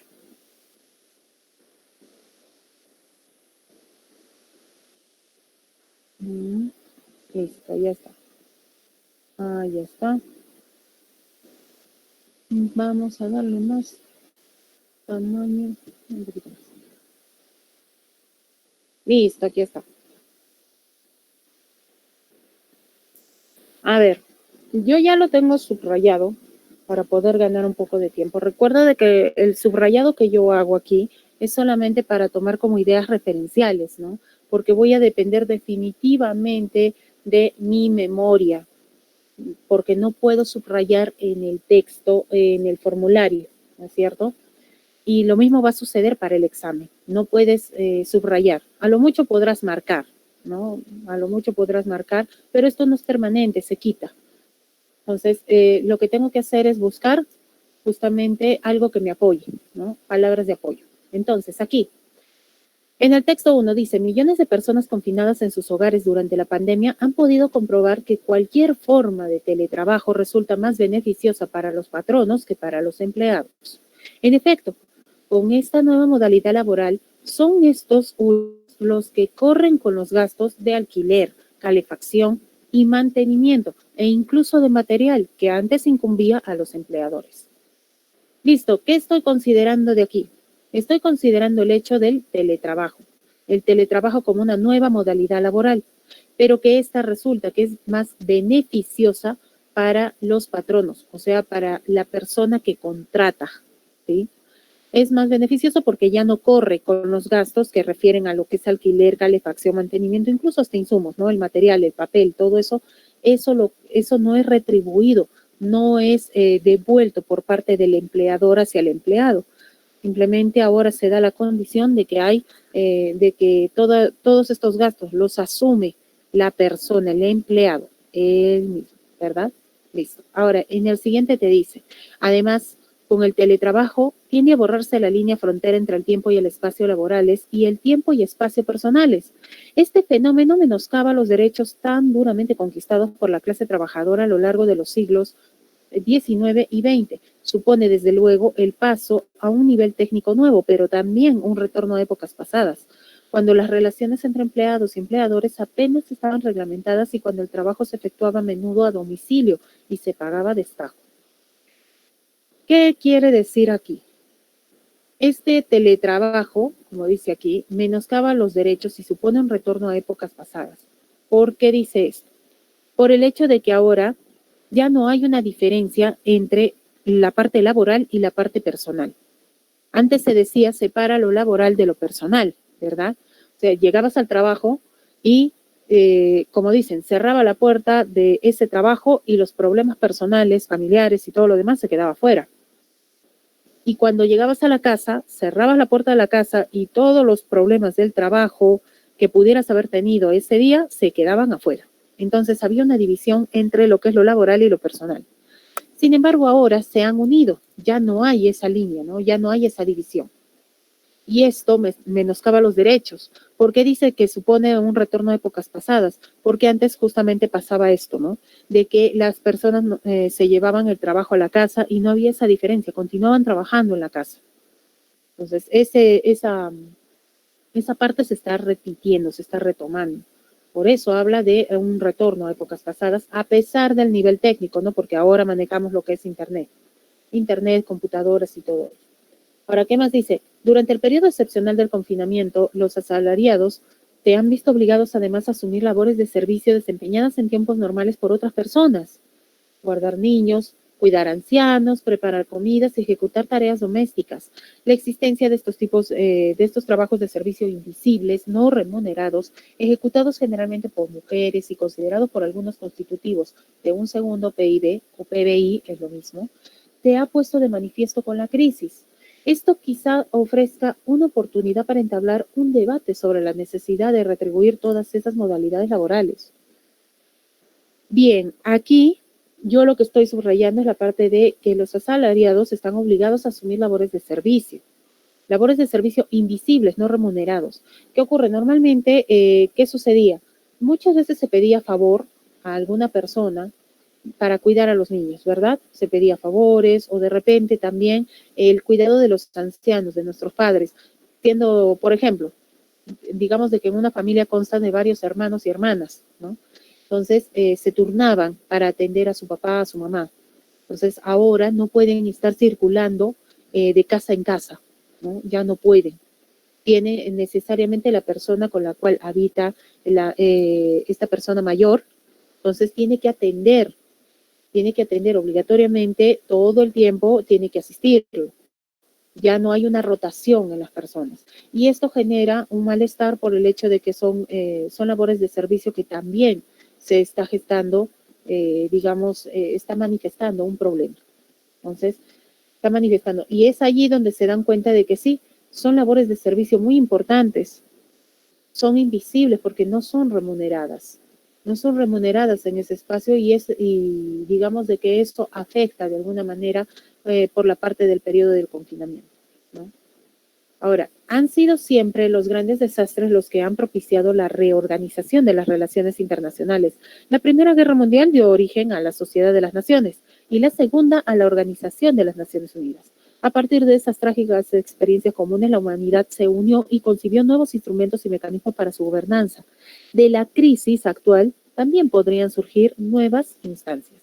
Listo, ya está. Ya está. Vamos a darle más tamaño. Un poquito más. Listo, aquí está. A ver, yo ya lo tengo subrayado para poder ganar un poco de tiempo. Recuerda de que el subrayado que yo hago aquí es solamente para tomar como ideas referenciales, ¿no? Porque voy a depender definitivamente de mi memoria, porque no puedo subrayar en el texto, en el formulario, ¿no es cierto? Y lo mismo va a suceder para el examen. No puedes subrayar. A lo mucho podrás marcar, ¿no? A lo mucho podrás marcar, pero esto no es permanente, se quita. Entonces, lo que tengo que hacer es buscar justamente algo que me apoye, ¿no? Palabras de apoyo. Entonces, aquí, en el texto 1 dice, millones de personas confinadas en sus hogares durante la pandemia han podido comprobar que cualquier forma de teletrabajo resulta más beneficiosa para los patronos que para los empleados. En efecto, con esta nueva modalidad laboral, son estos los que corren con los gastos de alquiler, calefacción y mantenimiento, e incluso de material que antes incumbía a los empleadores. Listo, ¿qué estoy considerando de aquí? Estoy considerando el hecho del teletrabajo, el teletrabajo como una nueva modalidad laboral, pero que esta resulta que es más beneficiosa para los patronos, o sea, para la persona que contrata, ¿sí? Es más beneficioso porque ya no corre con los gastos que refieren a lo que es alquiler, calefacción, mantenimiento, incluso hasta insumos, ¿no? El material, el papel, todo eso, eso no es retribuido, no es devuelto por parte del empleador hacia el empleado. Simplemente ahora se da la condición de que de que todos estos gastos los asume la persona, el empleado, él mismo, ¿verdad? Listo. Ahora, en el siguiente te dice, además, con el teletrabajo tiende a borrarse la línea frontera entre el tiempo y el espacio laborales y el tiempo y espacio personales. Este fenómeno menoscaba los derechos tan duramente conquistados por la clase trabajadora a lo largo de los siglos XIX y XX. Supone desde luego el paso a un nivel técnico nuevo, pero también un retorno a épocas pasadas, cuando las relaciones entre empleados y empleadores apenas estaban reglamentadas y cuando el trabajo se efectuaba a menudo a domicilio y se pagaba a destajo. ¿Qué quiere decir aquí? Este teletrabajo, como dice aquí, menoscaba los derechos y supone un retorno a épocas pasadas. ¿Por qué dice esto? Por el hecho de que ahora ya no hay una diferencia entre la parte laboral y la parte personal. Antes se decía separa lo laboral de lo personal, ¿verdad? O sea, llegabas al trabajo y, como dicen, cerraba la puerta de ese trabajo y los problemas personales, familiares y todo lo demás se quedaba fuera. Y cuando llegabas a la casa, cerrabas la puerta de la casa y todos los problemas del trabajo que pudieras haber tenido ese día se quedaban afuera. Entonces había una división entre lo que es lo laboral y lo personal. Sin embargo, ahora se han unido, ya no hay esa línea, ¿no? Ya no hay esa división. Y esto menoscaba los derechos. ¿Por qué dice que supone un retorno a épocas pasadas? Porque antes justamente pasaba esto, ¿no? De que las personas se llevaban el trabajo a la casa y no había esa diferencia, continuaban trabajando en la casa. Entonces, esa parte se está repitiendo, se está retomando. Por eso habla de un retorno a épocas pasadas, a pesar del nivel técnico, ¿no? Porque ahora manejamos lo que es Internet. Internet, computadoras y todo eso. Ahora, ¿qué más dice? Durante el periodo excepcional del confinamiento, los asalariados se han visto obligados además a asumir labores de servicio desempeñadas en tiempos normales por otras personas. Guardar niños, cuidar ancianos, preparar comidas y ejecutar tareas domésticas. La existencia de estos tipos, de estos trabajos de servicio invisibles, no remunerados, ejecutados generalmente por mujeres y considerados por algunos constitutivos de un segundo PIB o PBI, es lo mismo, se ha puesto de manifiesto con la crisis. Esto quizá ofrezca una oportunidad para entablar un debate sobre la necesidad de retribuir todas esas modalidades laborales. Bien, aquí yo lo que estoy subrayando es la parte de que los asalariados están obligados a asumir labores de servicio invisibles, no remunerados. ¿Qué ocurre? Normalmente, ¿qué sucedía? Muchas veces se pedía favor a alguna persona para cuidar a los niños, ¿verdad? Se pedía favores o de repente también el cuidado de los ancianos, de nuestros padres, siendo, por ejemplo, digamos de que en una familia consta de varios hermanos y hermanas, ¿no? Entonces se turnaban para atender a su papá, a su mamá. Entonces ahora no pueden estar circulando de casa en casa, ¿no? Ya no pueden. Tiene necesariamente la persona con la cual habita esta persona mayor, Entonces tiene que atender obligatoriamente todo el tiempo, tiene que asistirlo. Ya no hay una rotación en las personas. Y esto genera un malestar por el hecho de que son labores de servicio que también se está gestando, está manifestando un problema. Entonces, está manifestando. Y es allí donde se dan cuenta de que sí, son labores de servicio muy importantes, son invisibles porque no son remuneradas. No son remuneradas en ese espacio y digamos de que esto afecta de alguna manera por la parte del periodo del confinamiento, ¿no? Ahora, han sido siempre los grandes desastres los que han propiciado la reorganización de las relaciones internacionales. La Primera Guerra Mundial dio origen a la Sociedad de las Naciones y la Segunda a la Organización de las Naciones Unidas. A partir de esas trágicas experiencias comunes, la humanidad se unió y concibió nuevos instrumentos y mecanismos para su gobernanza. De la crisis actual también podrían surgir nuevas instancias.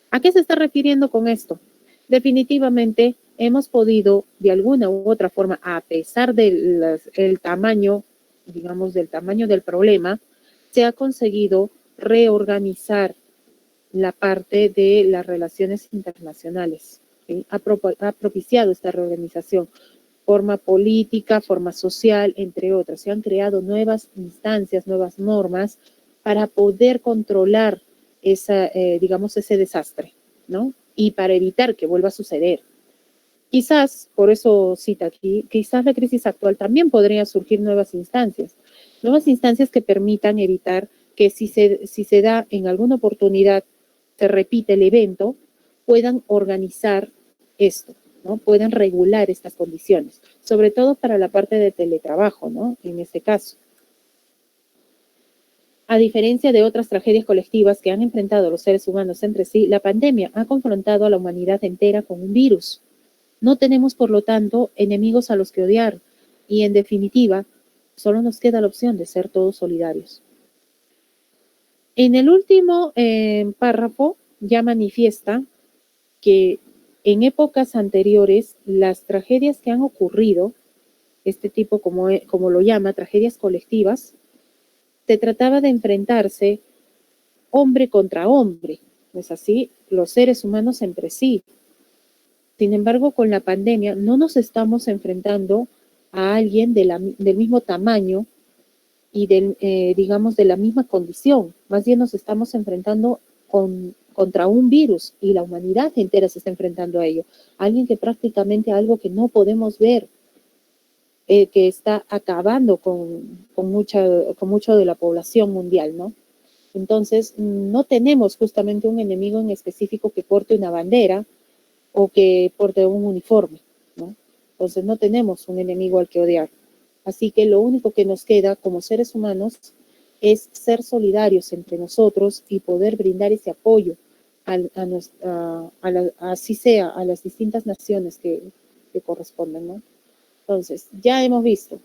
¿A qué se está refiriendo con esto? Definitivamente hemos podido, de alguna u otra forma, a pesar del tamaño, digamos, del tamaño del problema, se ha conseguido reorganizar la parte de las relaciones internacionales. ¿Sí? Ha propiciado esta reorganización, forma política, forma social, entre otras. Se han creado nuevas instancias, nuevas normas para poder controlar ese desastre, ¿no? Y para evitar que vuelva a suceder. Quizás, por eso cita aquí, quizás la crisis actual también podría surgir nuevas instancias que permitan evitar que si se da en alguna oportunidad, se repite el evento, puedan organizar esto, ¿no? Puedan regular estas condiciones, sobre todo para la parte de teletrabajo, ¿no? En este caso. A diferencia de otras tragedias colectivas que han enfrentado a los seres humanos entre sí, la pandemia ha confrontado a la humanidad entera con un virus. No tenemos, por lo tanto, enemigos a los que odiar y, en definitiva, solo nos queda la opción de ser todos solidarios. En el último párrafo ya manifiesta que en épocas anteriores las tragedias que han ocurrido, este tipo como lo llama, tragedias colectivas, se trataba de enfrentarse hombre contra hombre, ¿no es así? Los seres humanos entre sí. Sin embargo, con la pandemia no nos estamos enfrentando a alguien del mismo tamaño y de la misma condición. Más bien nos estamos enfrentando contra un virus y la humanidad entera se está enfrentando a ello. Alguien que prácticamente algo que no podemos ver, que está acabando con mucho de la población mundial, ¿no? Entonces, no tenemos justamente un enemigo en específico que porte una bandera o que porte un uniforme, ¿no? Entonces, no tenemos un enemigo al que odiar. Así que lo único que nos queda como seres humanos es ser solidarios entre nosotros y poder brindar ese apoyo así sea, a las distintas naciones que corresponden, ¿no? Entonces, ya hemos visto,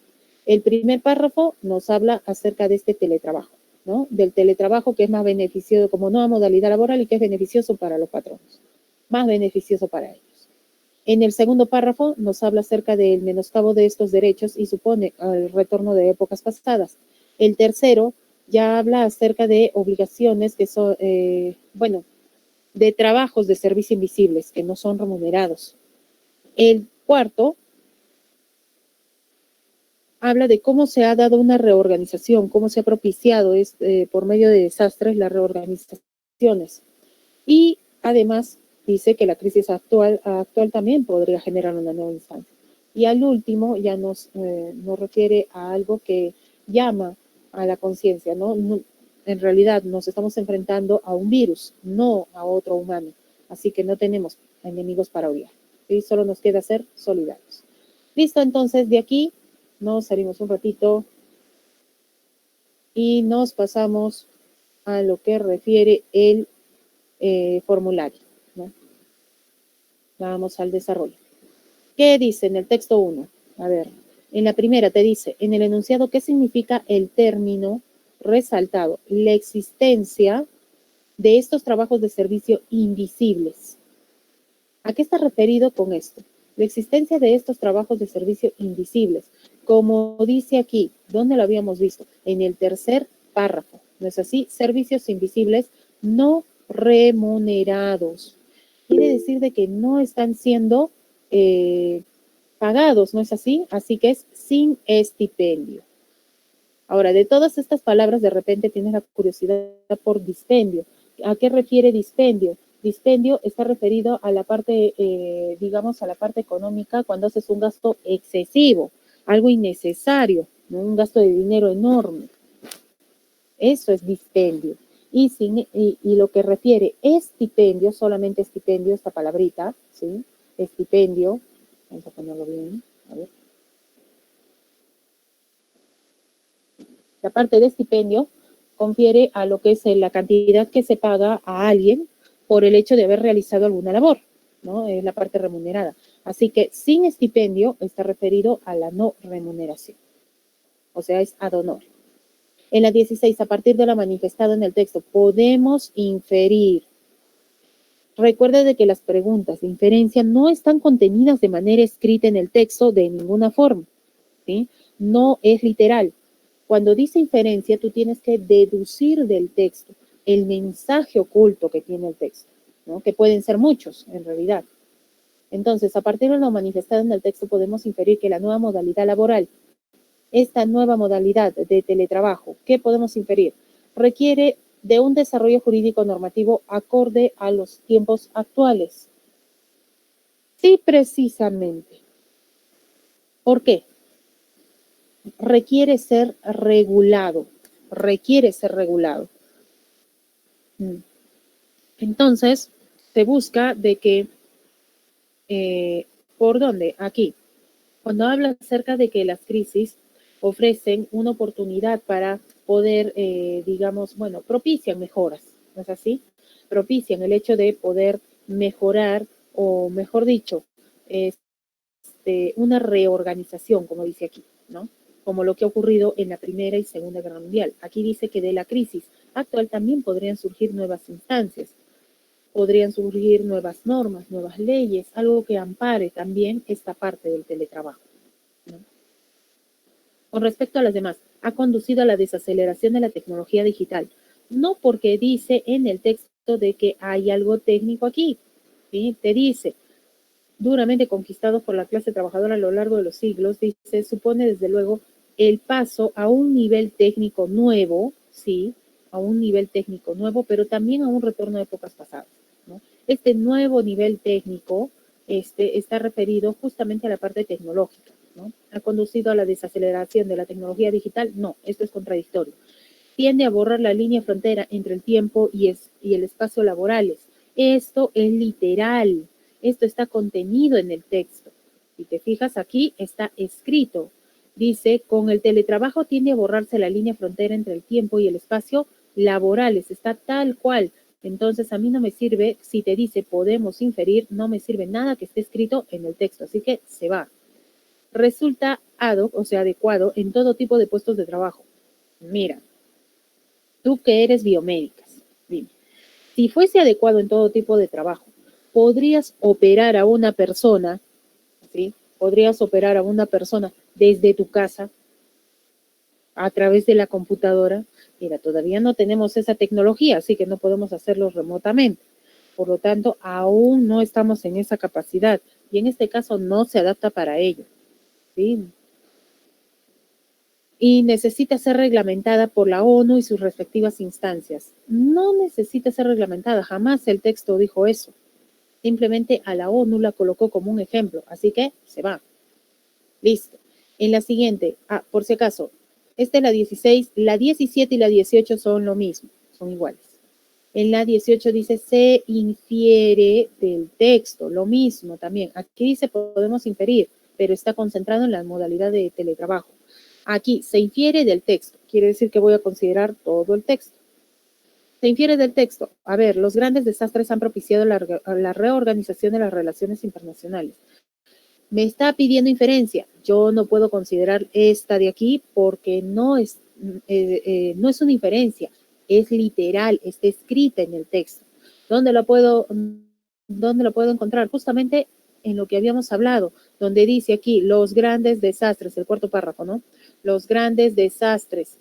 el primer párrafo nos habla acerca de este teletrabajo, ¿no? Del teletrabajo que es más beneficioso como nueva modalidad laboral y que es beneficioso para los patronos, más beneficioso para ellos. En el segundo párrafo nos habla acerca del menoscabo de estos derechos y supone el retorno de épocas pasadas. El tercero ya habla acerca de obligaciones que son, de trabajos de servicio invisibles que no son remunerados. El cuarto habla de cómo se ha dado una reorganización, cómo se ha propiciado por medio de desastres las reorganizaciones. Y además dice que la crisis actual también podría generar una nueva instancia. Y al último ya nos refiere a algo que llama a la conciencia, ¿no? En realidad nos estamos enfrentando a un virus, no a otro humano. Así que no tenemos enemigos para odiar. ¿Sí? Solo nos queda ser solidarios. Listo, entonces de aquí nos salimos un ratito y nos pasamos a lo que refiere el formulario, ¿no? Vamos al desarrollo. ¿Qué dice en el texto 1? A ver, en la primera te dice, en el enunciado, ¿qué significa el término resaltado? La existencia de estos trabajos de servicio invisibles. ¿A qué está referido con esto? La existencia de estos trabajos de servicio invisibles. Como dice aquí, ¿dónde lo habíamos visto? En el tercer párrafo. ¿No es así? Servicios invisibles no remunerados. Quiere decir de que no están siendo pagados, ¿no es así? Así que es sin estipendio. Ahora, de todas estas palabras, de repente tienes la curiosidad por dispendio. ¿A qué refiere dispendio? Dispendio está referido a la parte, digamos, a la parte económica cuando haces un gasto excesivo, algo innecesario, ¿no? Un gasto de dinero enorme. Eso es dispendio. Y lo que refiere estipendio, solamente estipendio, esta palabrita, ¿sí? Estipendio, vamos a ponerlo bien, a ver. La parte de estipendio confiere a lo que es la cantidad que se paga a alguien por el hecho de haber realizado alguna labor, ¿no? Es la parte remunerada. Así que sin estipendio está referido a la no remuneración. O sea, es ad honorem. En la 16, a partir de lo manifestado en el texto, podemos inferir. Recuerda de que las preguntas de inferencia no están contenidas de manera escrita en el texto de ninguna forma, ¿sí? No es literal. Cuando dice inferencia, tú tienes que deducir del texto el mensaje oculto que tiene el texto, ¿no? Que pueden ser muchos, en realidad. Entonces, a partir de lo manifestado en el texto, podemos inferir que la nueva modalidad laboral, esta nueva modalidad de teletrabajo, ¿qué podemos inferir? Requiere de un desarrollo jurídico normativo acorde a los tiempos actuales. Sí, precisamente. ¿Por qué? Requiere ser regulado. Requiere ser regulado. Entonces, se busca de que, ¿por dónde? Aquí. Cuando habla acerca de que las crisis ofrecen una oportunidad para poder, digamos, bueno, propician mejoras, ¿no es así? Propician el hecho de poder mejorar, o mejor dicho, una reorganización, como dice aquí, ¿no? Como lo que ha ocurrido en la Primera y Segunda Guerra Mundial. Aquí dice que de la crisis actual también podrían surgir nuevas instancias, podrían surgir nuevas normas, nuevas leyes, algo que ampare también esta parte del teletrabajo, ¿no? Con respecto a las demás, ha conducido a la desaceleración de la tecnología digital, no porque dice en el texto de que hay algo técnico aquí, ¿sí? Te dice, duramente conquistados por la clase trabajadora a lo largo de los siglos, dice, supone desde luego el paso a un nivel técnico nuevo, sí, a un nivel técnico nuevo, pero también a un retorno de épocas pasadas, ¿no? Este nuevo nivel técnico está referido justamente a la parte tecnológica, ¿no? ¿Ha conducido a la desaceleración de la tecnología digital? No, esto es contradictorio. Tiende a borrar la línea frontera entre el tiempo y el espacio laborales. Esto es literal. Esto está contenido en el texto. Si te fijas aquí, está escrito. Dice, con el teletrabajo tiende a borrarse la línea frontera entre el tiempo y el espacio laborales. Está tal cual. Entonces, a mí no me sirve, si te dice podemos inferir, no me sirve nada que esté escrito en el texto. Así que se va. Resulta ad hoc, o sea, adecuado en todo tipo de puestos de trabajo. Mira, tú que eres biomédicas, dime, si fuese adecuado en todo tipo de trabajo, ¿podrías operar a una persona, ¿sí? ¿Podrías operar a una persona desde tu casa a través de la computadora? Mira, todavía no tenemos esa tecnología, así que no podemos hacerlo remotamente. Por lo tanto, aún no estamos en esa capacidad y en este caso no se adapta para ello, ¿sí? Y necesita ser reglamentada por la ONU y sus respectivas instancias. No necesita ser reglamentada, jamás el texto dijo eso. Simplemente a la ONU la colocó como un ejemplo, así que se va. Listo. En la siguiente, por si acaso, esta es la 16, la 17 y la 18 son lo mismo, son iguales. En la 18 dice, se infiere del texto, lo mismo también. Aquí dice, podemos inferir, pero está concentrado en la modalidad de teletrabajo. Aquí se infiere del texto, quiere decir que voy a considerar todo el texto. Se infiere del texto. A ver, los grandes desastres han propiciado la reorganización de las relaciones internacionales. Me está pidiendo inferencia. Yo no puedo considerar esta de aquí porque no es una inferencia, es literal, está escrita en el texto. ¿Dónde lo puedo encontrar? Justamente en lo que habíamos hablado, donde dice aquí los grandes desastres, el cuarto párrafo, ¿no? Los grandes desastres,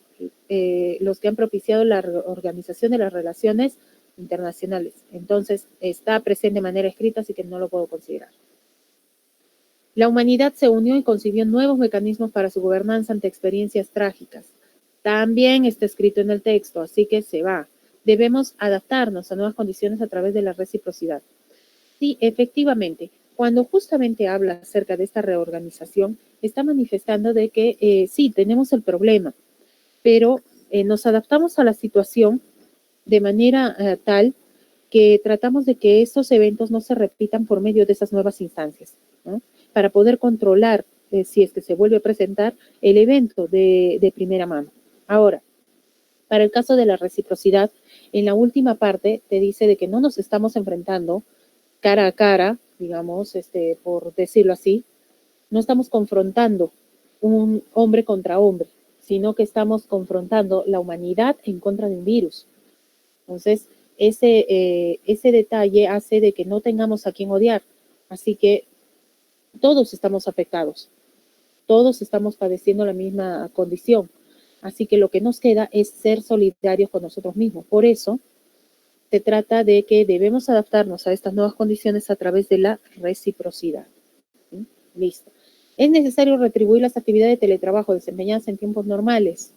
los que han propiciado la organización de las relaciones internacionales. Entonces, está presente de manera escrita, así que no lo puedo considerar. La humanidad se unió y concibió nuevos mecanismos para su gobernanza ante experiencias trágicas. También está escrito en el texto, así que se va. Debemos adaptarnos a nuevas condiciones a través de la reciprocidad. Sí, efectivamente, cuando justamente habla acerca de esta reorganización, está manifestando de que sí, tenemos el problema, pero nos adaptamos a la situación de manera tal que tratamos de que estos eventos no se repitan por medio de esas nuevas instancias, ¿no? Para poder controlar, si es que se vuelve a presentar, el evento de primera mano. Ahora, para el caso de la reciprocidad, en la última parte te dice de que no nos estamos enfrentando cara a cara, digamos, por decirlo así, no estamos confrontando un hombre contra hombre, sino que estamos confrontando la humanidad en contra de un virus. Entonces, ese detalle hace de que no tengamos a quien odiar. Así que todos estamos afectados, todos estamos padeciendo la misma condición. Así que lo que nos queda es ser solidarios con nosotros mismos. Por eso, se trata de que debemos adaptarnos a estas nuevas condiciones a través de la reciprocidad. ¿Sí? Listo. Es necesario retribuir las actividades de teletrabajo desempeñadas en tiempos normales.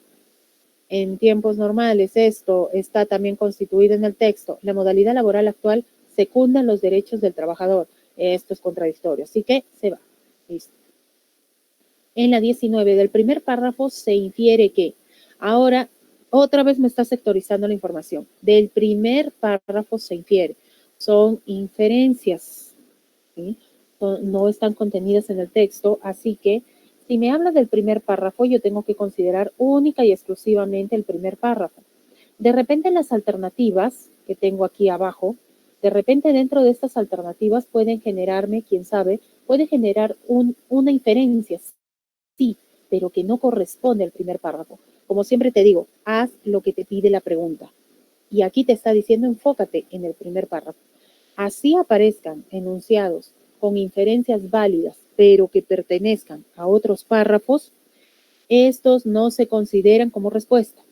En tiempos normales, esto está también constituido en el texto. La modalidad laboral actual secunda los derechos del trabajador. Esto es contradictorio, así que se va. Listo. En la 19 del primer párrafo se infiere que ahora otra vez me está sectorizando la información. Del primer párrafo se infiere. Son inferencias, ¿sí? No están contenidas en el texto, así que si me habla del primer párrafo, yo tengo que considerar única y exclusivamente el primer párrafo. De repente las alternativas que tengo aquí abajo, de repente dentro de estas alternativas pueden generarme, quién sabe, puede generar una inferencia, sí, pero que no corresponde al primer párrafo. Como siempre te digo, haz lo que te pide la pregunta. Y aquí te está diciendo enfócate en el primer párrafo. Así aparezcan enunciados con inferencias válidas, pero que pertenezcan a otros párrafos, estos no se consideran como respuesta.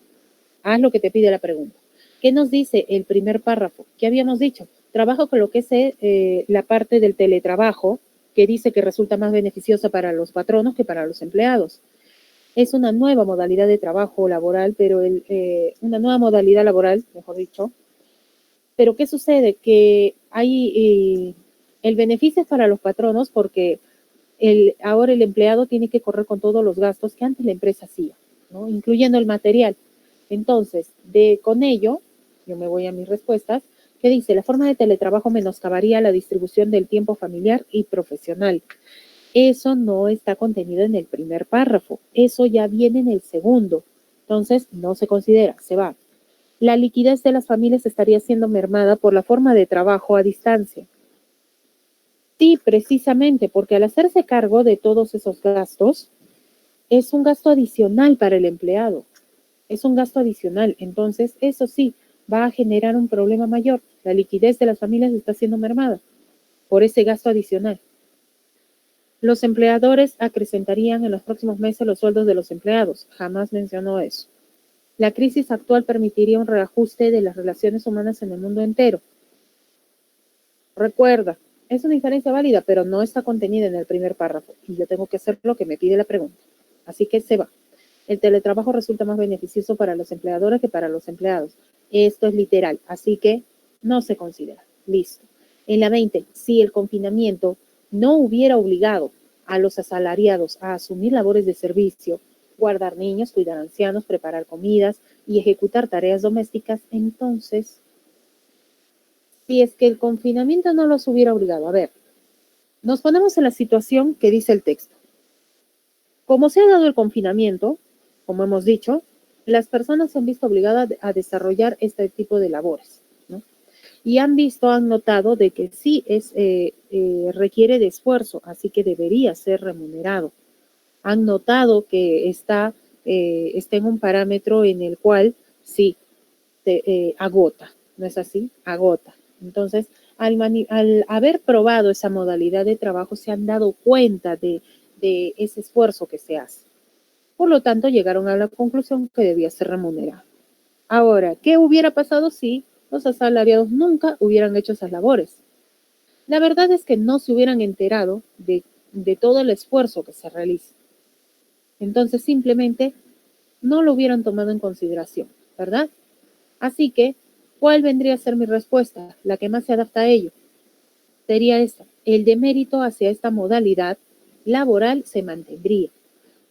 Haz lo que te pide la pregunta. ¿Qué nos dice el primer párrafo? ¿Qué habíamos dicho? Trabajo con lo que es la parte del teletrabajo, que dice que resulta más beneficiosa para los patronos que para los empleados. Es una nueva modalidad de trabajo laboral, pero una nueva modalidad laboral, mejor dicho. Pero ¿qué sucede? Que hay el beneficio es para los patronos porque ahora el empleado tiene que correr con todos los gastos que antes la empresa hacía, ¿no? Incluyendo el material. Entonces, con ello, yo me voy a mis respuestas, que dice, la forma de teletrabajo menoscabaría la distribución del tiempo familiar y profesional. Eso no está contenido en el primer párrafo, eso ya viene en el segundo. Entonces, no se considera, se va. La liquidez de las familias estaría siendo mermada por la forma de trabajo a distancia. Sí, precisamente, porque al hacerse cargo de todos esos gastos, es un gasto adicional para el empleado. Es un gasto adicional. Entonces, eso sí, va a generar un problema mayor. La liquidez de las familias está siendo mermada por ese gasto adicional. Los empleadores acrecentarían en los próximos meses los sueldos de los empleados. Jamás mencionó eso. La crisis actual permitiría un reajuste de las relaciones humanas en el mundo entero. Recuerda, es una inferencia válida, pero no está contenida en el primer párrafo y yo tengo que hacer lo que me pide la pregunta. Así que se va. El teletrabajo resulta más beneficioso para los empleadores que para los empleados. Esto es literal, así que no se considera. Listo. En la 20, si el confinamiento no hubiera obligado a los asalariados a asumir labores de servicio, guardar niños, cuidar ancianos, preparar comidas y ejecutar tareas domésticas, entonces, si es que el confinamiento no los hubiera obligado, a ver, nos ponemos en la situación que dice el texto. Como se ha dado el confinamiento, como hemos dicho, las personas se han visto obligadas a desarrollar este tipo de labores, ¿no? Y han notado de que sí requiere de esfuerzo, así que debería ser remunerado. Han notado que está en un parámetro en el cual sí agota, ¿no es así? Agota. Entonces, al haber probado esa modalidad de trabajo, se han dado cuenta de ese esfuerzo que se hace. Por lo tanto, llegaron a la conclusión que debía ser remunerado. Ahora, ¿qué hubiera pasado si los asalariados nunca hubieran hecho esas labores? La verdad es que no se hubieran enterado de todo el esfuerzo que se realiza. Entonces, simplemente no lo hubieran tomado en consideración, ¿verdad? Así que, ¿cuál vendría a ser mi respuesta? La que más se adapta a ello. Sería esta. El demérito hacia esta modalidad laboral se mantendría.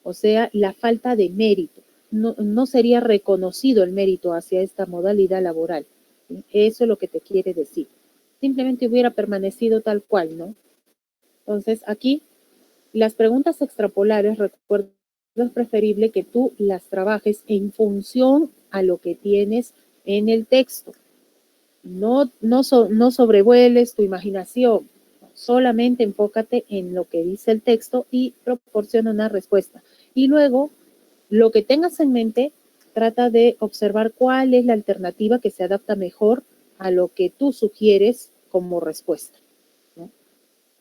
O sea, la falta de mérito. No sería reconocido el mérito hacia esta modalidad laboral. ¿Sí? Eso es lo que te quiere decir. Simplemente hubiera permanecido tal cual, ¿no? Entonces, aquí, las preguntas extrapolares, recuerda, es preferible que tú las trabajes en función a lo que tienes en el texto. No sobrevueles tu imaginación, solamente enfócate en lo que dice el texto y proporciona una respuesta. Y luego, lo que tengas en mente, trata de observar cuál es la alternativa que se adapta mejor a lo que tú sugieres como respuesta, ¿no?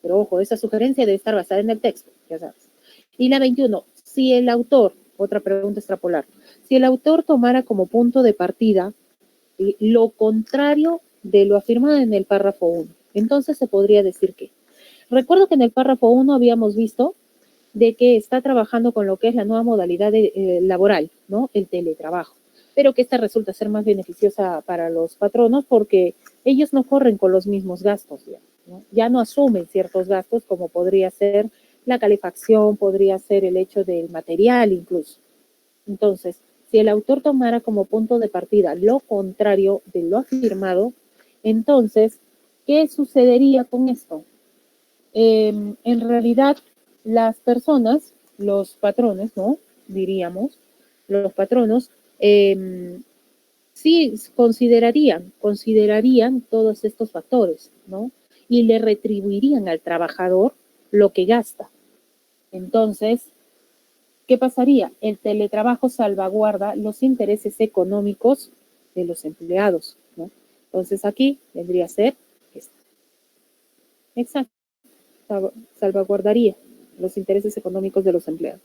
Pero ojo, esa sugerencia debe estar basada en el texto, ya sabes. Y la 21, si el autor, otra pregunta extrapolar, si el autor tomara como punto de partida lo contrario de lo afirmado en el párrafo 1. Entonces se podría decir que, recuerdo que en el párrafo 1 habíamos visto de que está trabajando con lo que es la nueva modalidad laboral, ¿no? El teletrabajo, pero que esta resulta ser más beneficiosa para los patronos porque ellos no corren con los mismos gastos, ya no asumen ciertos gastos como podría ser la calefacción, podría ser el hecho del material incluso. Entonces, si el autor tomara como punto de partida lo contrario de lo afirmado, entonces, ¿qué sucedería con esto? En realidad, las personas, los patrones, ¿no? Diríamos, los patronos, sí considerarían todos estos factores, ¿no? Y le retribuirían al trabajador lo que gasta. Entonces, ¿qué pasaría? El teletrabajo salvaguarda los intereses económicos de los empleados, ¿no? Entonces aquí vendría a ser esto. Exacto. Salvaguardaría los intereses económicos de los empleados.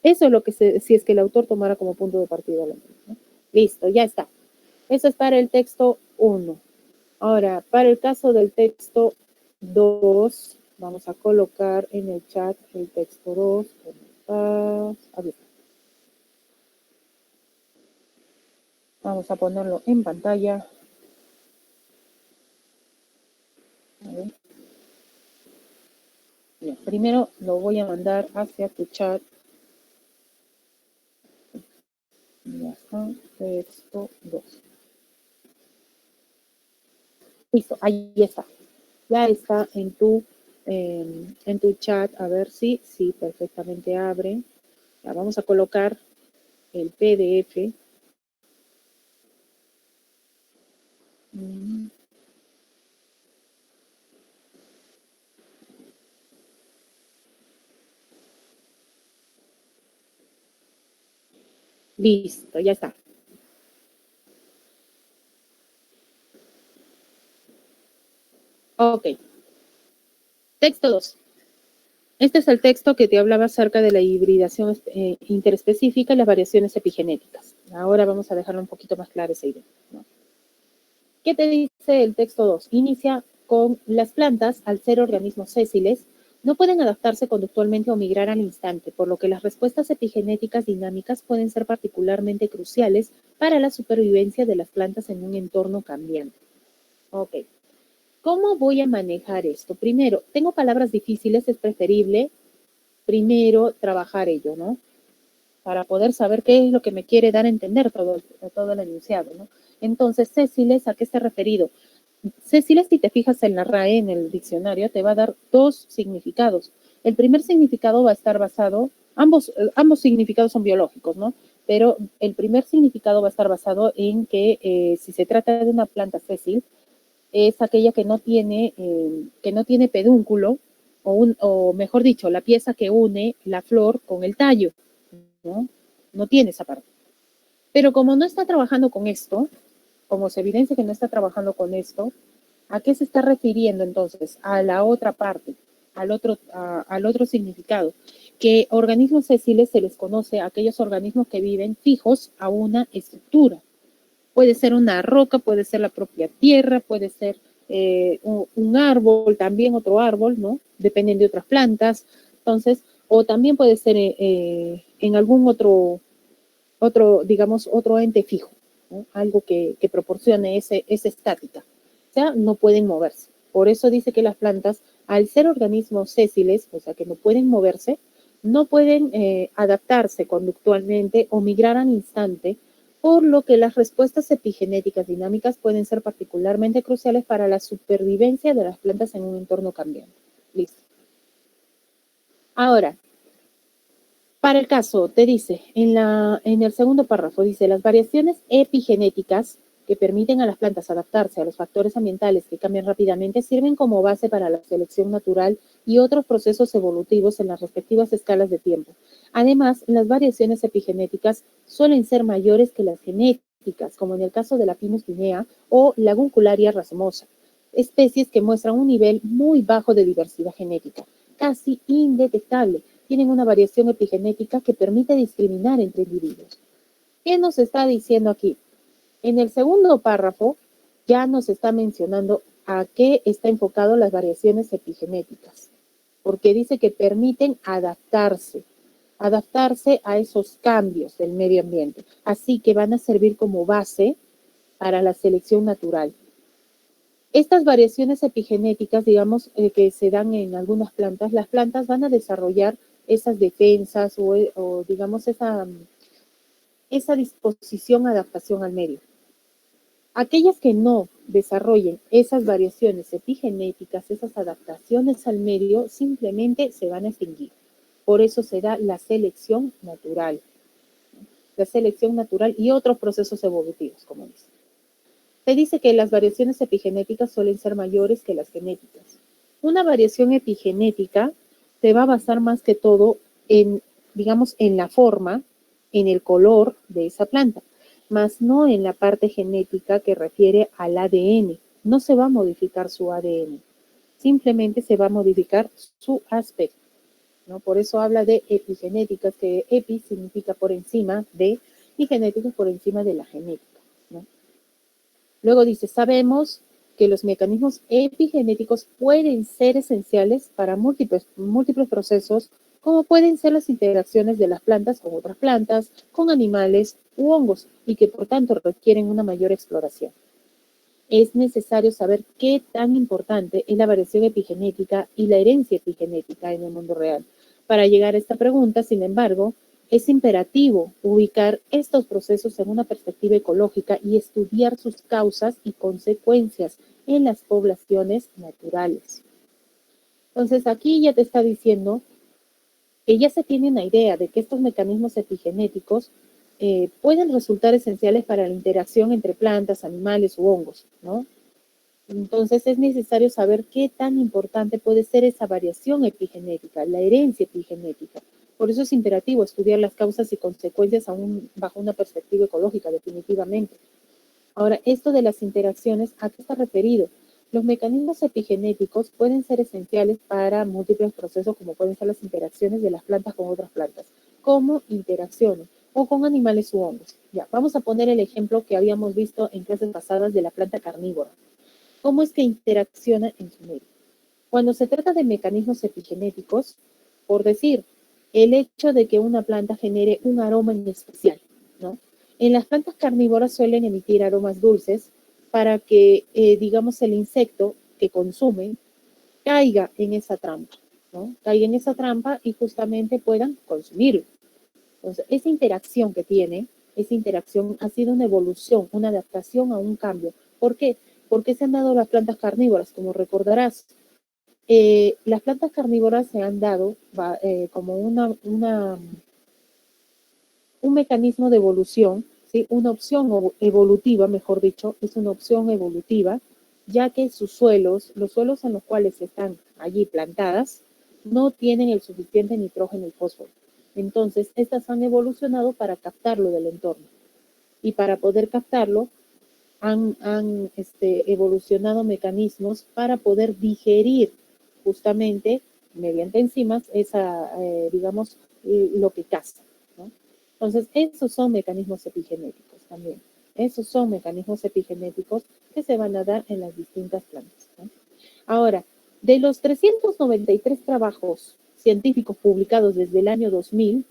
Eso es lo que si es que el autor tomara como punto de partida, ¿no? Listo, ya está. Eso es para el texto 1. Ahora, para el caso del texto 2, vamos a colocar en el chat el texto 2. ¿Dónde estás? Aquí está. Vamos a ponerlo en pantalla. A ver. Bien, primero lo voy a mandar hacia tu chat. Ya está, texto 2. Listo, ahí está. Ya está en tu chat. A ver si perfectamente abre. Ya vamos a colocar el PDF. Listo, ya está. Ok. Texto 2. Este es el texto que te hablaba acerca de la hibridación interespecífica y las variaciones epigenéticas. Ahora vamos a dejarlo un poquito más clara esa idea, ¿no? ¿Qué te dice el texto 2? Inicia con las plantas, al ser organismos sésiles, no pueden adaptarse conductualmente o migrar al instante, por lo que las respuestas epigenéticas dinámicas pueden ser particularmente cruciales para la supervivencia de las plantas en un entorno cambiante. Ok. ¿Cómo voy a manejar esto? Primero, tengo palabras difíciles, es preferible primero trabajar ello, ¿no? Para poder saber qué es lo que me quiere dar a entender todo el enunciado, ¿no? Entonces, sésiles, ¿a qué está referido? Sésiles, si te fijas en la RAE, en el diccionario, te va a dar dos significados. El primer significado va a estar basado, ambos significados son biológicos, ¿no? Pero el primer significado va a estar basado en que si se trata de una planta sésil, es aquella que no tiene pedúnculo, o mejor dicho, la pieza que une la flor con el tallo, ¿no? No tiene esa parte. Pero como no está trabajando con esto, como se evidencia que no está trabajando con esto, ¿a qué se está refiriendo entonces? A la otra parte, al otro significado. que organismos sésiles se les conoce a aquellos organismos que viven fijos a una estructura. Puede ser una roca, puede ser la propia tierra, puede ser un árbol, también otro árbol, ¿no? Dependen de otras plantas. Entonces, o también puede ser en algún digamos, otro ente fijo, ¿no? Algo que proporcione esa estática. O sea, no pueden moverse. Por eso dice que las plantas, al ser organismos sésiles, o sea, que no pueden moverse, no pueden adaptarse conductualmente o migrar al instante, por lo que las respuestas epigenéticas dinámicas pueden ser particularmente cruciales para la supervivencia de las plantas en un entorno cambiante. Listo. Ahora, para el caso, te dice, en el segundo párrafo, dice, las variaciones epigenéticas que permiten a las plantas adaptarse a los factores ambientales que cambian rápidamente sirven como base para la selección natural y otros procesos evolutivos en las respectivas escalas de tiempo. Además, las variaciones epigenéticas suelen ser mayores que las genéticas, como en el caso de la Pinus guinea o Laguncularia racemosa, especies que muestran un nivel muy bajo de diversidad genética, casi indetectable. Tienen una variación epigenética que permite discriminar entre individuos. ¿Qué nos está diciendo aquí? En el segundo párrafo ya nos está mencionando a qué está enfocado las variaciones epigenéticas, porque dice que permiten adaptarse a esos cambios del medio ambiente. Así que van a servir como base para la selección natural. Estas variaciones epigenéticas, digamos, que se dan en algunas plantas, las plantas van a desarrollar esas defensas o digamos, esa disposición a adaptación al medio. Aquellas que no desarrollen esas variaciones epigenéticas, esas adaptaciones al medio, simplemente se van a extinguir. Por eso se da la selección natural. La selección natural y otros procesos evolutivos, como dice. Se dice que las variaciones epigenéticas suelen ser mayores que las genéticas. Una variación epigenética se va a basar más que todo en, digamos, en la forma, en el color de esa planta, más no en la parte genética que refiere al ADN. No se va a modificar su ADN, simplemente se va a modificar su aspecto, ¿no? Por eso habla de epigenéticas, que epi significa por encima de, y genéticas por encima de la genética, ¿no? Luego dice, sabemos que los mecanismos epigenéticos pueden ser esenciales para múltiples procesos, como pueden ser las interacciones de las plantas con otras plantas, con animales u hongos, y que por tanto requieren una mayor exploración. Es necesario saber qué tan importante es la variación epigenética y la herencia epigenética en el mundo real. Para llegar a esta pregunta, sin embargo, es imperativo ubicar estos procesos en una perspectiva ecológica y estudiar sus causas y consecuencias en las poblaciones naturales. Entonces, aquí ya te está diciendo que ya se tiene una idea de que estos mecanismos epigenéticos pueden resultar esenciales para la interacción entre plantas, animales u hongos, ¿no? Entonces es necesario saber qué tan importante puede ser esa variación epigenética, la herencia epigenética. Por eso es imperativo estudiar las causas y consecuencias aún bajo una perspectiva ecológica, definitivamente. Ahora, esto de las interacciones, ¿a qué está referido? Los mecanismos epigenéticos pueden ser esenciales para múltiples procesos, como pueden ser las interacciones de las plantas con otras plantas, como interacciones, o con animales u hongos. Ya, vamos a poner el ejemplo que habíamos visto en clases pasadas de la planta carnívora. ¿Cómo es que interacciona en su medio? Cuando se trata de mecanismos epigenéticos, por decir, el hecho de que una planta genere un aroma en especial, ¿no? En las plantas carnívoras suelen emitir aromas dulces para que, digamos, el insecto que consumen caiga en esa trampa, ¿no? Caiga en esa trampa y justamente puedan consumirlo. Entonces, esa interacción que tiene, esa interacción ha sido una evolución, una adaptación a un cambio. ¿Por qué? Porque se han dado las plantas carnívoras, como recordarás. Las plantas carnívoras se han dado como un mecanismo de evolución, ¿sí? Una opción evolutiva, mejor dicho, es una opción evolutiva, ya que sus suelos, los suelos en los cuales están allí plantadas, no tienen el suficiente nitrógeno y fósforo. Entonces, estas han evolucionado para captarlo del entorno. Y para poder captarlo, han evolucionado mecanismos para poder digerir justamente mediante enzimas, digamos, lo que caza, ¿no? Entonces, esos son mecanismos epigenéticos también. Esos son mecanismos epigenéticos que se van a dar en las distintas plantas, ¿no? Ahora, de los 393 trabajos científicos publicados desde el año 2000,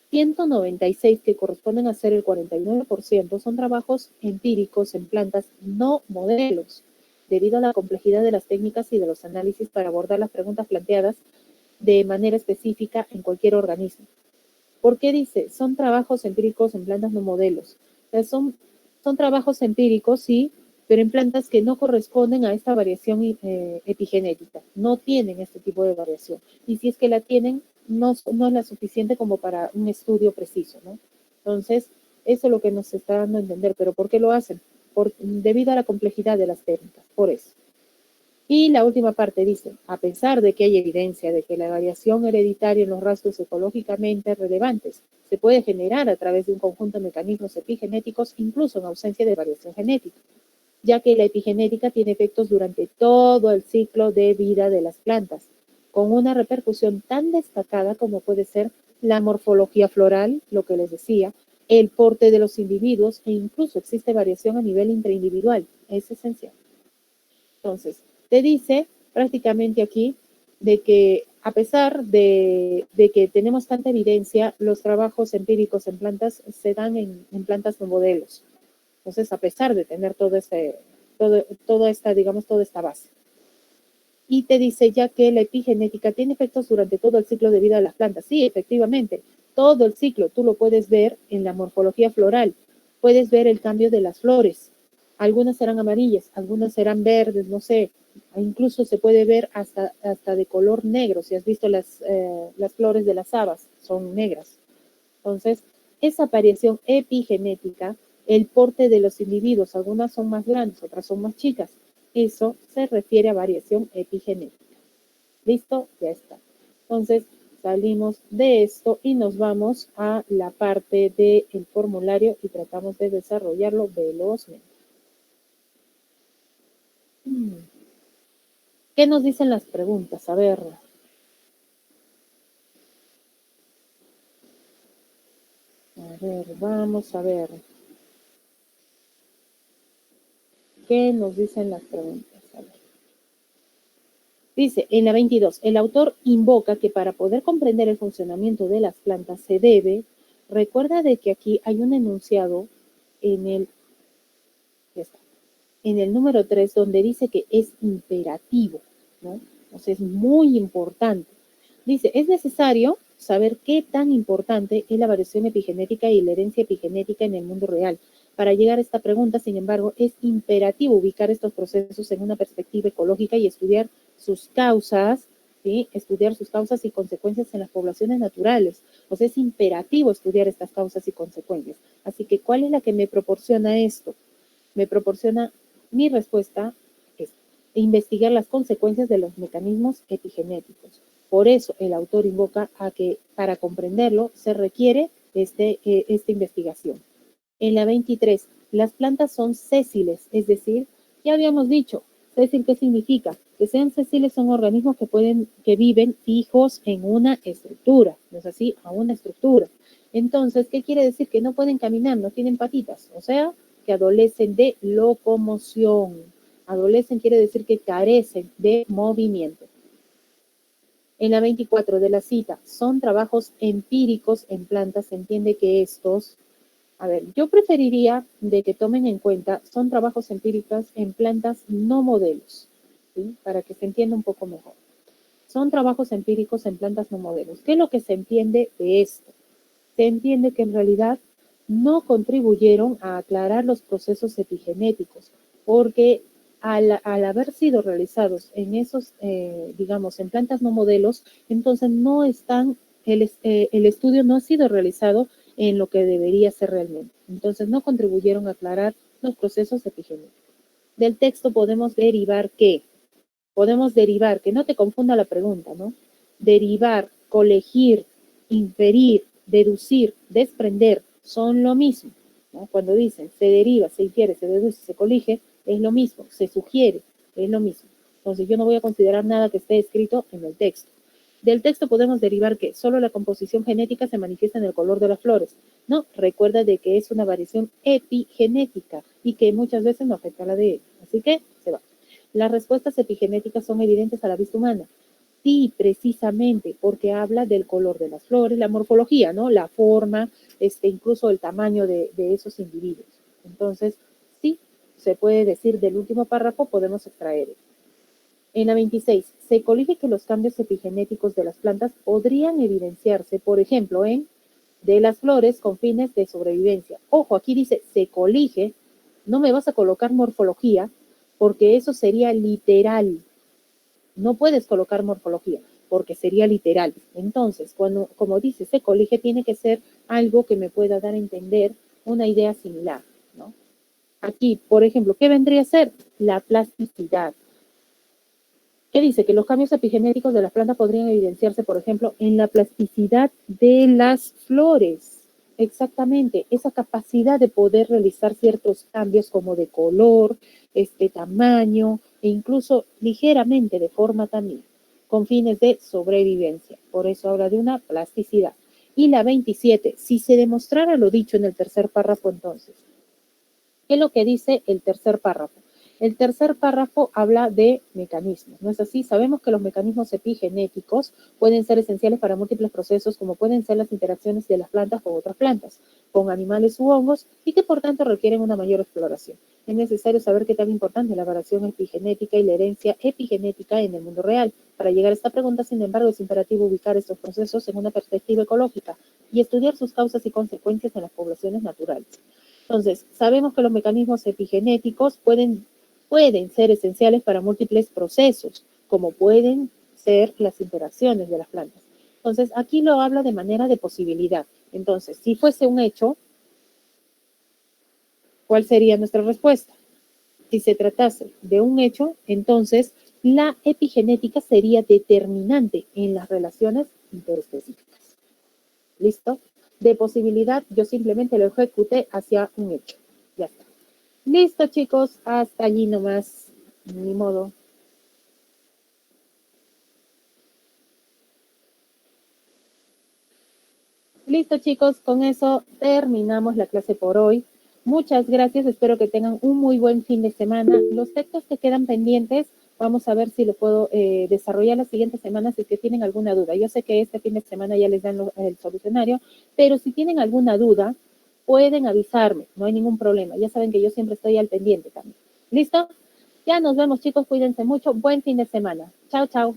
196, que corresponden a ser el 49%, son trabajos empíricos en plantas no modelos, debido a la complejidad de las técnicas y de los análisis para abordar las preguntas planteadas de manera específica en cualquier organismo. ¿Por qué dice? Son trabajos empíricos en plantas no modelos. O sea, son trabajos empíricos, sí, pero en plantas que no corresponden a esta variación epigenética. No tienen este tipo de variación. Y si es que la tienen, no es la suficiente como para un estudio preciso, ¿no? Entonces, eso es lo que nos está dando a entender. ¿Pero por qué lo hacen? Debido a la complejidad de las técnicas, por eso. Y la última parte dice, a pesar de que hay evidencia de que la variación hereditaria en los rasgos ecológicamente relevantes se puede generar a través de un conjunto de mecanismos epigenéticos, incluso en ausencia de variación genética, ya que la epigenética tiene efectos durante todo el ciclo de vida de las plantas, con una repercusión tan destacada como puede ser la morfología floral, lo que les decía, el porte de los individuos e incluso existe variación a nivel intraindividual. Es esencial. Entonces, te dice prácticamente aquí de que a pesar de que tenemos tanta evidencia, los trabajos empíricos en plantas se dan en plantas no modelos. Entonces, a pesar de tener toda esta base. Y te dice ya que la epigenética tiene efectos durante todo el ciclo de vida de las plantas. Sí, efectivamente, todo el ciclo tú lo puedes ver en la morfología floral. Puedes ver el cambio de las flores. Algunas serán amarillas, algunas serán verdes, no sé. Incluso se puede ver hasta de color negro. Si has visto las flores de las habas, son negras. Entonces, esa variación epigenética, el porte de los individuos, algunas son más grandes, otras son más chicas. Eso se refiere a variación epigenética. ¿Listo? Ya está. Entonces, salimos de esto y nos vamos a la parte del formulario y tratamos de desarrollarlo velozmente. ¿Qué nos dicen las preguntas? A ver. Vamos a ver. ¿Qué nos dicen las preguntas? A ver. Dice, en la 22, el autor invoca que para poder comprender el funcionamiento de las plantas se debe, recuerda de que aquí hay un enunciado en el número 3 donde dice que es imperativo, ¿no? O sea, es muy importante. Dice, es necesario saber qué tan importante es la variación epigenética y la herencia epigenética en el mundo real. Para llegar a esta pregunta, sin embargo, es imperativo ubicar estos procesos en una perspectiva ecológica y estudiar sus causas, ¿sí? Estudiar sus causas y consecuencias en las poblaciones naturales. O sea, es imperativo estudiar estas causas y consecuencias. Así que, ¿cuál es la que me proporciona esto? Me proporciona mi respuesta es investigar las consecuencias de los mecanismos epigenéticos. Por eso el autor invoca a que para comprenderlo se requiere esta investigación. En la 23, las plantas son sésiles, es decir, ya habíamos dicho, sésil, ¿qué significa? Que sean sésiles son organismos que viven fijos en una estructura, ¿no es así? A una estructura. Entonces, ¿qué quiere decir? Que no pueden caminar, no tienen patitas, o sea, que adolecen de locomoción. Adolecen quiere decir que carecen de movimiento. En la 24 de la cita, son trabajos empíricos en plantas, se entiende que estos, a ver, yo preferiría de que tomen en cuenta, son trabajos empíricos en plantas no modelos, ¿sí? Para que se entienda un poco mejor. Son trabajos empíricos en plantas no modelos. ¿Qué es lo que se entiende de esto? Se entiende que en realidad no contribuyeron a aclarar los procesos epigenéticos, porque al haber sido realizados en esos, digamos, en plantas no modelos, entonces no están, el estudio no ha sido realizado en lo que debería ser realmente. Entonces no contribuyeron a aclarar los procesos epigenéticos. Del texto podemos derivar que, no te confunda la pregunta, ¿no? Derivar, colegir, inferir, deducir, desprender, son lo mismo, ¿no? Cuando dicen se deriva, se infiere, se deduce, se colige, es lo mismo, se sugiere, es lo mismo. Entonces yo no voy a considerar nada que esté escrito en el texto. Del texto podemos derivar que solo la composición genética se manifiesta en el color de las flores. No, recuerda de que es una variación epigenética y que muchas veces no afecta a la de él. Así que se va. Las respuestas epigenéticas son evidentes a la vista humana. Sí, precisamente, porque habla del color de las flores, la morfología, ¿no? La forma, incluso el tamaño de esos individuos. Entonces, sí, se puede decir del último párrafo, podemos extraer. En la 26, se colige que los cambios epigenéticos de las plantas podrían evidenciarse, por ejemplo, en de las flores con fines de sobrevivencia. Ojo, aquí dice se colige, no me vas a colocar morfología, porque eso sería literal. No puedes colocar morfología, porque sería literal. Entonces, cuando, como dice, se colige, tiene que ser algo que me pueda dar a entender una idea similar, ¿no? Aquí, por ejemplo, ¿qué vendría a ser? La plasticidad. ¿Qué dice? Que los cambios epigenéticos de las plantas podrían evidenciarse, por ejemplo, en la plasticidad de las flores. Exactamente, esa capacidad de poder realizar ciertos cambios como de color, tamaño e incluso ligeramente de forma también, con fines de sobrevivencia. Por eso habla de una plasticidad. Y la 27, si se demostrara lo dicho en el tercer párrafo entonces, ¿qué es lo que dice el tercer párrafo? El tercer párrafo habla de mecanismos, ¿no es así? Sabemos que los mecanismos epigenéticos pueden ser esenciales para múltiples procesos, como pueden ser las interacciones de las plantas con otras plantas, con animales u hongos, y que por tanto requieren una mayor exploración. Es necesario saber qué tan importante es la variación epigenética y la herencia epigenética en el mundo real. Para llegar a esta pregunta, sin embargo, es imperativo ubicar estos procesos en una perspectiva ecológica y estudiar sus causas y consecuencias en las poblaciones naturales. Entonces, sabemos que los mecanismos epigenéticos pueden ser esenciales para múltiples procesos, como pueden ser las interacciones de las plantas. Entonces, aquí lo habla de manera de posibilidad. Entonces, si fuese un hecho, ¿cuál sería nuestra respuesta? Si se tratase de un hecho, entonces la epigenética sería determinante en las relaciones interespecíficas. ¿Listo? De posibilidad, yo simplemente lo ejecuté hacia un hecho. Ya está. Listo, chicos, hasta allí nomás. Ni modo. Listo, chicos, con eso terminamos la clase por hoy. Muchas gracias, espero que tengan un muy buen fin de semana. Los textos que quedan pendientes, vamos a ver si lo puedo desarrollar la siguiente semana si es que tienen alguna duda. Yo sé que este fin de semana ya les dan el solucionario, pero si tienen alguna duda, pueden avisarme, no hay ningún problema. Ya saben que yo siempre estoy al pendiente también. ¿Listo? Ya nos vemos, chicos, cuídense mucho. Buen fin de semana. Chao, chao.